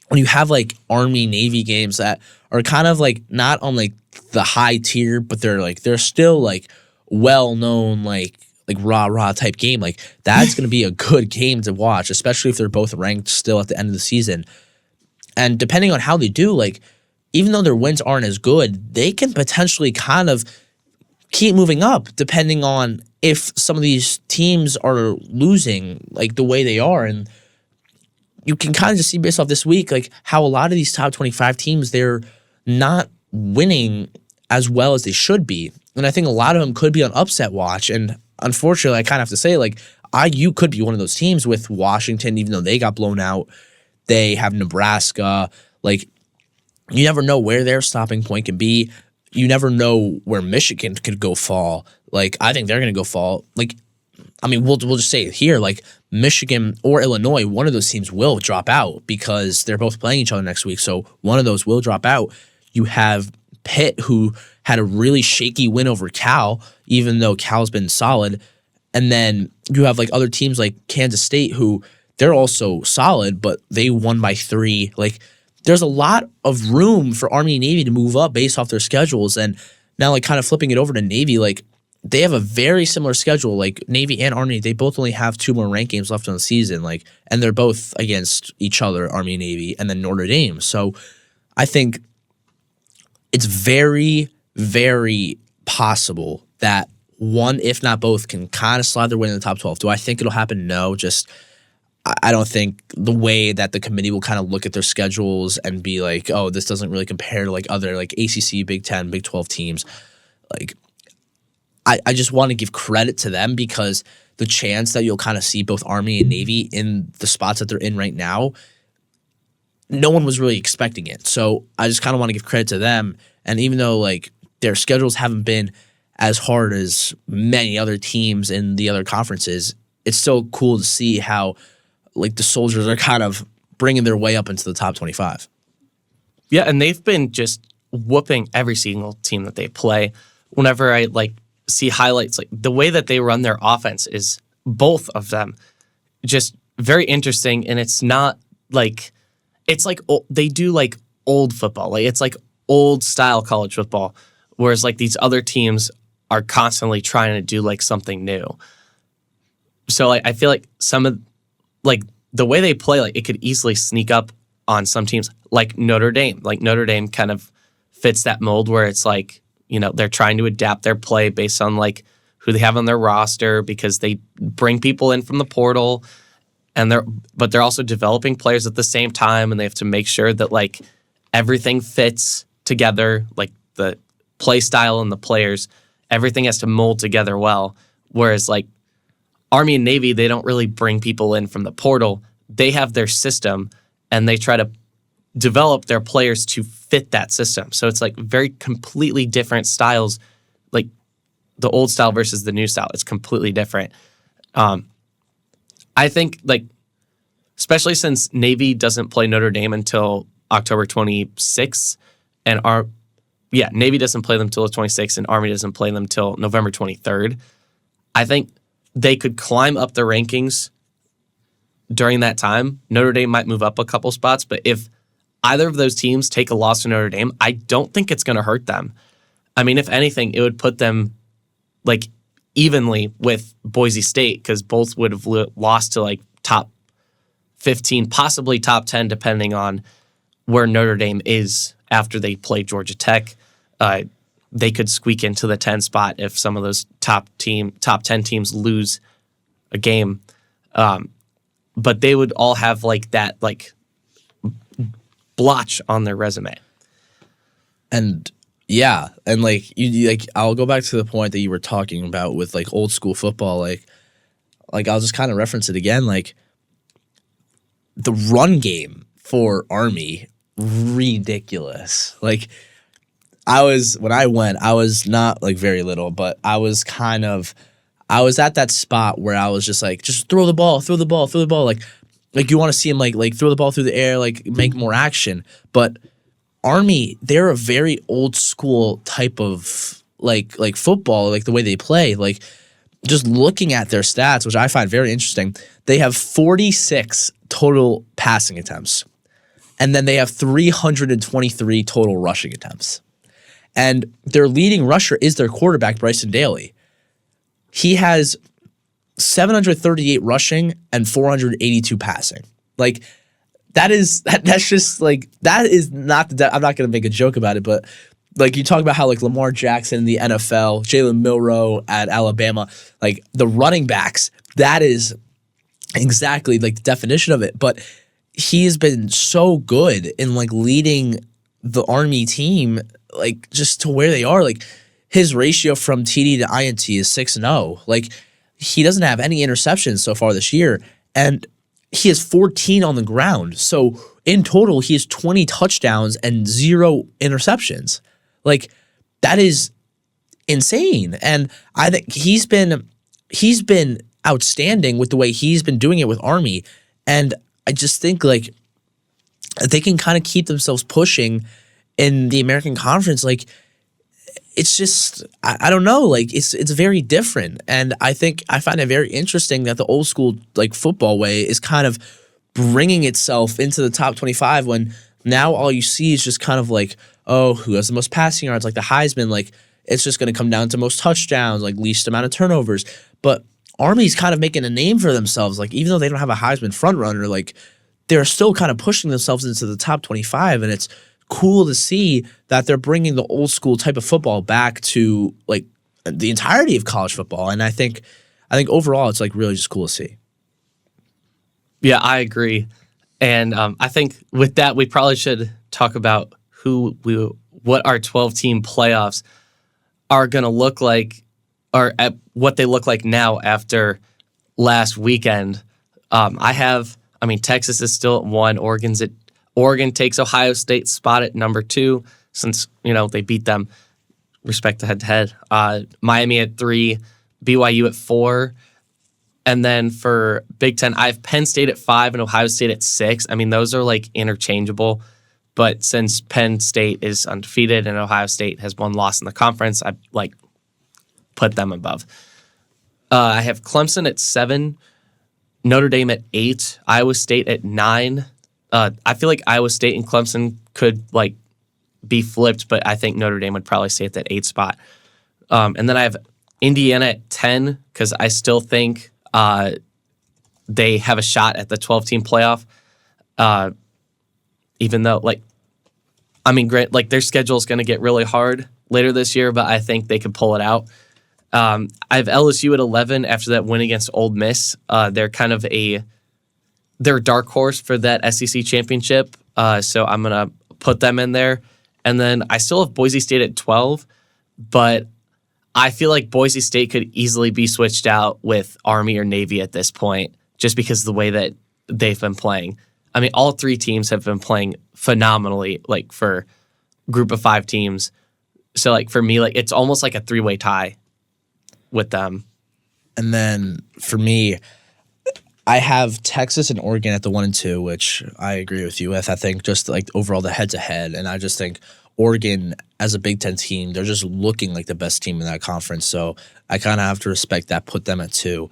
when you have like Army Navy games that are kind of like not on like the high tier, but they're still like well known like rah type game, like that's going to be a good game to watch, especially if they're both ranked still at the end of the season. And depending on how they do, like even though their wins aren't as good, they can potentially kind of keep moving up depending on if some of these teams are losing like the way they are. And you can kind of just see based off this week, like how a lot of these top 25 teams, they're not winning as well as they should be. And I think a lot of them could be on upset watch. And unfortunately, I kind of have to say, like, IU could be one of those teams with Washington, even though they got blown out. They have Nebraska. Like, you never know where their stopping point can be. You never know where Michigan could go fall. Like, I think they're going to go fall. Like, I mean, we'll just say it here. Like, Michigan or Illinois, one of those teams will drop out because they're both playing each other next week. So one of those will drop out. You have Pitt, who had a really shaky win over Cal, even though Cal's been solid. And then you have like other teams like Kansas State, who they're also solid, but they won by 3. Like, there's a lot of room for Army and Navy to move up based off their schedules. And now, like, kind of flipping it over to Navy, like, they have a very similar schedule. Like, Navy and Army, they both only have 2 more ranked games left on the season. Like, and they're both against each other, Army and Navy, and then Notre Dame. So I think it's very, very possible that one, if not both, can kind of slide their way in the top 12. Do I think it'll happen? No. Just I don't think the way that the committee will kind of look at their schedules and be like, oh, this doesn't really compare to like other like ACC, Big 10, Big 12 teams. Like, I just want to give credit to them because the chance that you'll kind of see both Army and Navy in the spots that they're in right now, no one was really expecting it. So I just kind of want to give credit to them. And even though like their schedules haven't been as hard as many other teams in the other conferences, it's still cool to see how like the Soldiers are kind of bringing their way up into the top 25. Yeah, and they've been just whooping every single team that they play. Whenever I like see highlights, like the way that they run their offense is both of them just very interesting. And it's not like it's like they do like old football, like it's like old style college football, whereas like these other teams are constantly trying to do like something new. So like I feel like some of like the way they play, like it could easily sneak up on some teams like Notre Dame. Like Notre Dame kind of fits that mold where it's like, you know, they're trying to adapt their play based on like who they have on their roster because they bring people in from the portal and they're also developing players at the same time, and they have to make sure that like everything fits together, like the play style and the players, everything has to mold together well. Whereas like Army and Navy, they don't really bring people in from the portal. They have their system and they try to develop their players to fit that system. So it's like very completely different styles, like the old style versus the new style. It's completely different. I think like, especially since Navy doesn't play Notre Dame until October 26th and Navy doesn't play them till the 26th and Army doesn't play them till November 23rd. I think they could climb up the rankings during that time. Notre Dame might move up a couple spots, but if either of those teams take a loss to Notre Dame, I don't think it's going to hurt them. I mean, if anything, it would put them like evenly with Boise State because both would have lost to like top 15, possibly top 10, depending on where Notre Dame is after they play Georgia Tech. They could squeak into the 10 spot if some of those top 10 teams lose a game. But they would all have like that like blotch on their resume. And yeah, and like you like I'll go back to the point that you were talking about with like old school football, like I'll just kind of reference it again, like the run game for Army, ridiculous. Like when I went, I was not like very little, but I was at that spot where I was just like, just throw the ball. Like you want to see him like throw the ball through the air, like make more action. But Army, they're a very old school type of like football, like the way they play. Like just looking at their stats, which I find very interesting, they have 46 total passing attempts. And then they have 323 total rushing attempts. And their leading rusher is their quarterback, Bryson Daly. He has 738 rushing and 482 passing. Like that's just like that is not I'm not going to make a joke about it, but like you talk about how like Lamar Jackson in the NFL, Jalen Milroe at Alabama, like the running backs, that is exactly like the definition of it. But he has been so good in like leading the Army team like just to where they are. Like his ratio from TD to INT is 6-0. Like he doesn't have any interceptions so far this year, and he has 14 on the ground. So in total, he has 20 touchdowns and 0 interceptions. Like that is insane. And I think he's been outstanding with the way he's been doing it with Army. And I just think like they can kind of keep themselves pushing in the American Conference, like it's just I don't know, like it's very different, and I find it very interesting that the old school like football way is kind of bringing itself into the top 25 when now all you see is just kind of like, oh, who has the most passing yards, like the Heisman, like it's just going to come down to most touchdowns, like least amount of turnovers. But Army's kind of making a name for themselves, like even though they don't have a Heisman front runner, like they're still kind of pushing themselves into the top 25, and it's cool to see that they're bringing the old school type of football back to like the entirety of college football. And I think overall it's like really just cool to see. Yeah, I agree. And I think with that, we probably should talk about what our 12-team playoffs are going to look like, or what they look like now after last weekend. Texas is still at 1. Oregon takes Ohio State's spot at number 2 since, they beat them respect to head-to-head. Miami at 3, BYU at 4. And then for Big Ten, I have Penn State at 5 and Ohio State at 6. I mean, those are like interchangeable. But since Penn State is undefeated and Ohio State has one loss in the conference, I put them above. I have Clemson at 7, Notre Dame at 8, Iowa State at 9. I feel like Iowa State and Clemson could be flipped, but I think Notre Dame would probably stay at that 8 spot. And then I have Indiana at 10 because I still think they have a shot at the 12-team playoff. Even though, their schedule is going to get really hard later this year, but I think they could pull it out. I have LSU at 11 after that win against Ole Miss. They're kind of they're a dark horse for that SEC championship, so I'm going to put them in there. And then I still have Boise State at 12, but I feel like Boise State could easily be switched out with Army or Navy at this point, just because of the way that they've been playing. I mean, all 3 teams have been playing phenomenally, for group of 5 teams. So, for me, it's almost like a 3-way tie with them. And then for me, I have Texas and Oregon at the 1 and 2, which I agree with you with. I think just overall the head-to-head, and I just think Oregon as a Big Ten team, they're just looking like the best team in that conference. So I kind of have to respect that, put them at 2.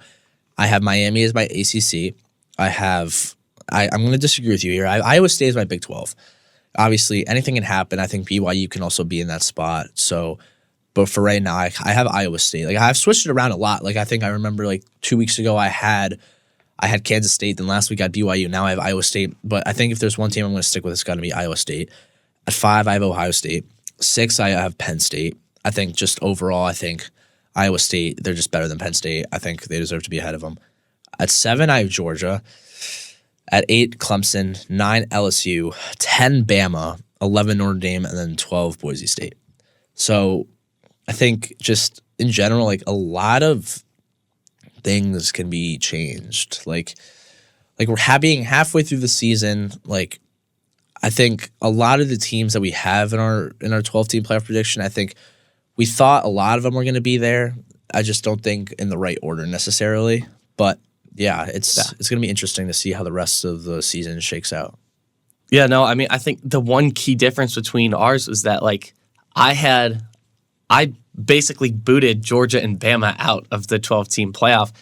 I have Miami as my ACC. I'm going to disagree with you here. Iowa State is my Big 12. Obviously, anything can happen. I think BYU can also be in that spot. So, but for right now, I have Iowa State. I've switched it around a lot. I think I remember 2 weeks ago I had Kansas State. Then last week I had BYU. Now I have Iowa State. But I think if there's one team I'm going to stick with, it's got to be Iowa State. At 5, I have Ohio State. 6, I have Penn State. I think just overall, I think Iowa State, they're just better than Penn State. I think they deserve to be ahead of them. At 7, I have Georgia. At 8, Clemson. 9, LSU. 10, Bama. 11, Notre Dame. And then 12, Boise State. So I think just in general, a lot of things can be changed. We're being halfway through the season. I think a lot of the teams that we have in our 12-team playoff prediction, I think we thought a lot of them were going to be there. I just don't think in the right order necessarily. But yeah, it's going to be interesting to see how the rest of the season shakes out. Yeah, no, I mean, I think the one key difference between ours was that I basically booted Georgia and Bama out of the 12-team playoff.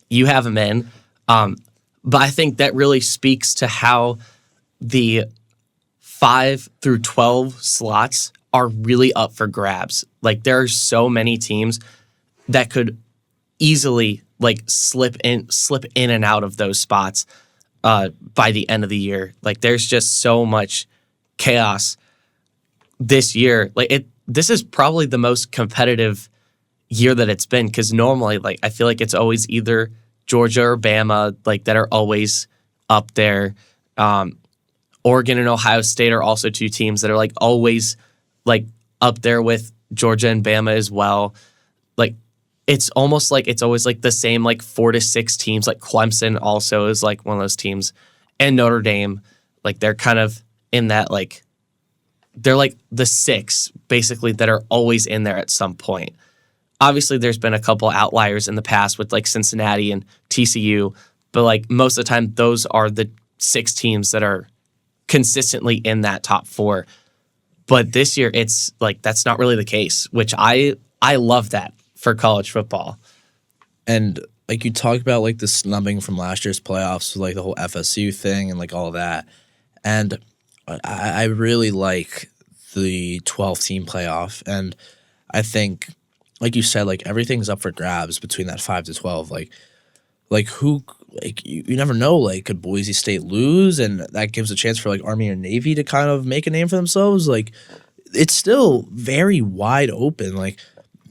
You have them in. But I think that really speaks to how the 5 through 12 slots are really up for grabs. There are so many teams that could easily slip in and out of those spots by the end of the year. There's just so much chaos this year. This is probably the most competitive year that it's been, because normally I feel like it's always either Georgia or Bama that are always up there. Oregon and Ohio State are also 2 teams that are always up there with Georgia and Bama as well. It's almost it's always the same 4 to 6 teams. Clemson also is one of those teams, and Notre Dame, they're kind of in that they're the 6 basically that are always in there at some point. Obviously, there's been a couple outliers in the past with Cincinnati and TCU, but most of the time those are the 6 teams that are consistently in that top 4. But this year, it's like that's not really the case, which I love that for college football. And like you talked about like the snubbing from last year's playoffs, like the whole FSU thing and like all that. And I really like the 12-team playoff. And I think, like you said, like everything's up for grabs between that 5 to 12. Like who, like you never know. Like could Boise State lose, and that gives a chance for like Army or Navy to kind of make a name for themselves. Like it's still very wide open. Like,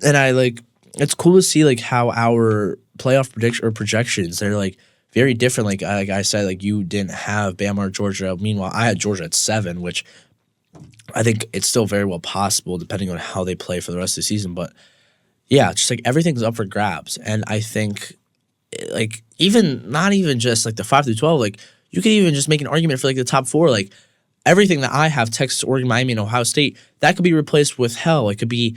and I like it's cool to see like how our playoff projections they're like very different. Like I said, like you didn't have Bama or Georgia. Meanwhile, I had Georgia at 7, which I think it's still very well possible depending on how they play for the rest of the season. But yeah, just like everything's up for grabs, and I think like even not even just like the 5 through 12, like you could even just make an argument for like the top 4, like everything that I have, Texas, Oregon, Miami, and Ohio State, that could be replaced with it could be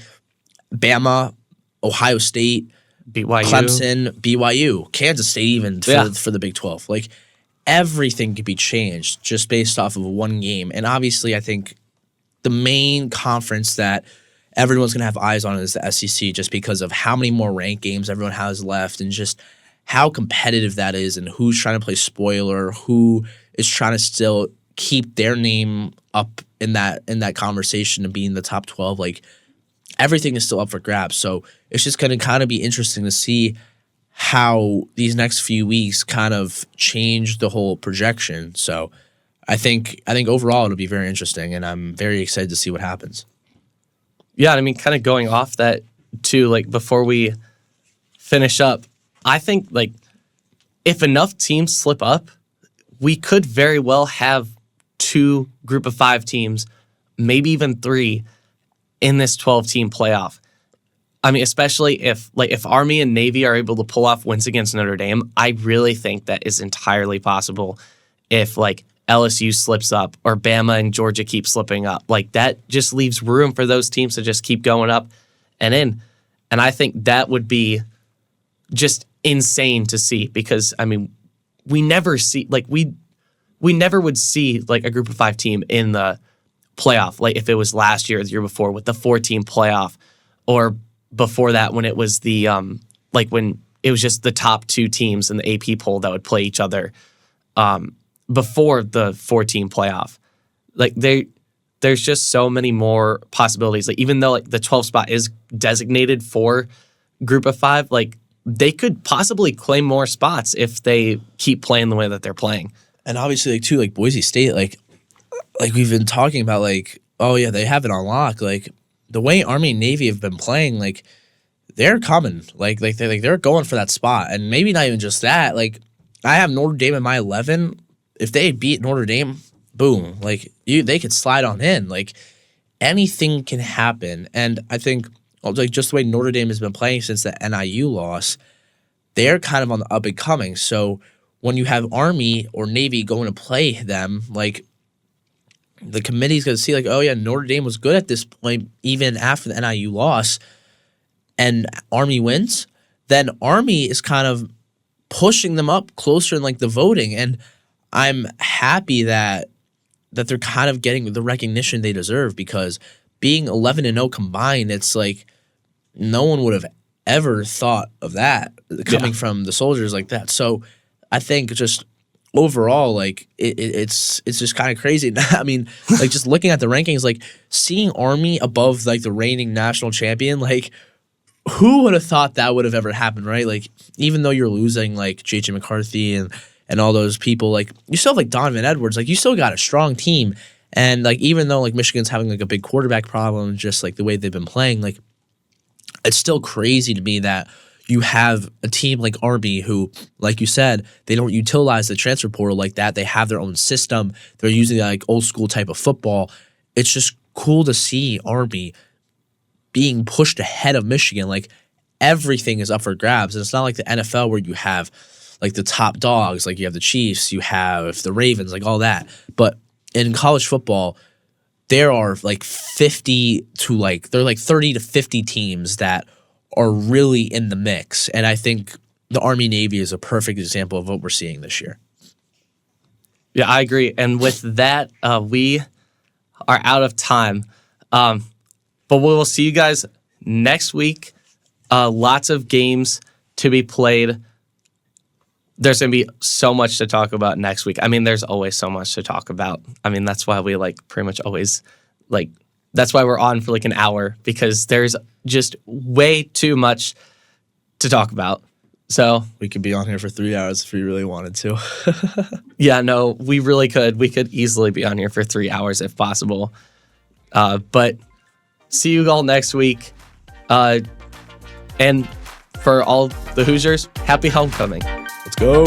Bama, Ohio State, BYU, Clemson, BYU, Kansas State, even for the Big 12. Like everything could be changed just based off of one game. And obviously, I think the main conference that everyone's gonna have eyes on is the SEC, just because of how many more ranked games everyone has left, and just how competitive that is, and who's trying to play spoiler, who is trying to still keep their name up in that conversation and be in the top 12. Like everything is still up for grabs. So it's just going to kind of be interesting to see how these next few weeks kind of change the whole projection. So I think overall it'll be very interesting, and I'm very excited to see what happens. Yeah, I mean, kind of going off that too, like before we finish up, I think like if enough teams slip up, we could very well have 2 group of 5 teams, maybe even 3 in this 12-team playoff. I mean, especially if Army and Navy are able to pull off wins against Notre Dame, I really think that is entirely possible if like LSU slips up or Bama and Georgia keep slipping up. Like that just leaves room for those teams to just keep going up and in. And I think that would be just insane to see, because I mean, we never see like we never would see like a group of 5 team in the playoff, like if it was last year or the year before with the 4-team playoff, or before that when it was the like when it was just the top 2 teams in the AP poll that would play each other before the 4-team playoff. Like there's just so many more possibilities. Like even though like the 12 spot is designated for group of 5, like they could possibly claim more spots if they keep playing the way that they're playing. And obviously, like too, like Boise State, like we've been talking about, like, oh yeah, they have it on lock. Like the way Army and Navy have been playing, like they're coming. Like they're going for that spot, and maybe not even just that. Like I have Notre Dame in my 11. If they beat Notre Dame, boom, like they could slide on in. Like anything can happen, and I think like just the way Notre Dame has been playing since the NIU loss, they're kind of on the up and coming. So when you have Army or Navy going to play them, like the committee's going to see like, oh yeah, Notre Dame was good at this point even after the NIU loss, and Army wins, then Army is kind of pushing them up closer in like the voting. And I'm happy that they're kind of getting the recognition they deserve, because being 11-0 combined, it's like no one would have ever thought of that coming from the Soldiers like that. So I think just overall, like it's just kind of crazy. I mean, like just looking at the rankings, like seeing Army above like the reigning national champion, like who would have thought that would have ever happened, right? Like even though you're losing like J.J. McCarthy and all those people, like you still have like Donovan Edwards, like you still got a strong team. And like even though like Michigan's having like a big quarterback problem, just like the way they've been playing, like it's still crazy to me that you have a team like Army who, like you said, they don't utilize the transfer portal like that. They have their own system. They're using like old school type of football. It's just cool to see Army being pushed ahead of Michigan. Like everything is up for grabs. And it's not like the NFL where you have like the top dogs, like you have the Chiefs, you have the Ravens, like all that. But in college football, there are like 50 to like, there are like 30 to 50 teams that are really in the mix. And I think the Army Navy is a perfect example of what we're seeing this year. Yeah, I agree. And with that, we are out of time. But we will see you guys next week. Lots of games to be played. There's going to be so much to talk about next week. I mean, there's always so much to talk about. I mean, that's why we pretty much always that's why we're on for an hour, because there's just way too much to talk about. So we could be on here for 3 hours if we really wanted to. Yeah, no, we really could. We could easily be on here for 3 hours if possible. But see you all next week. And for all the Hoosiers, happy homecoming. Let's go.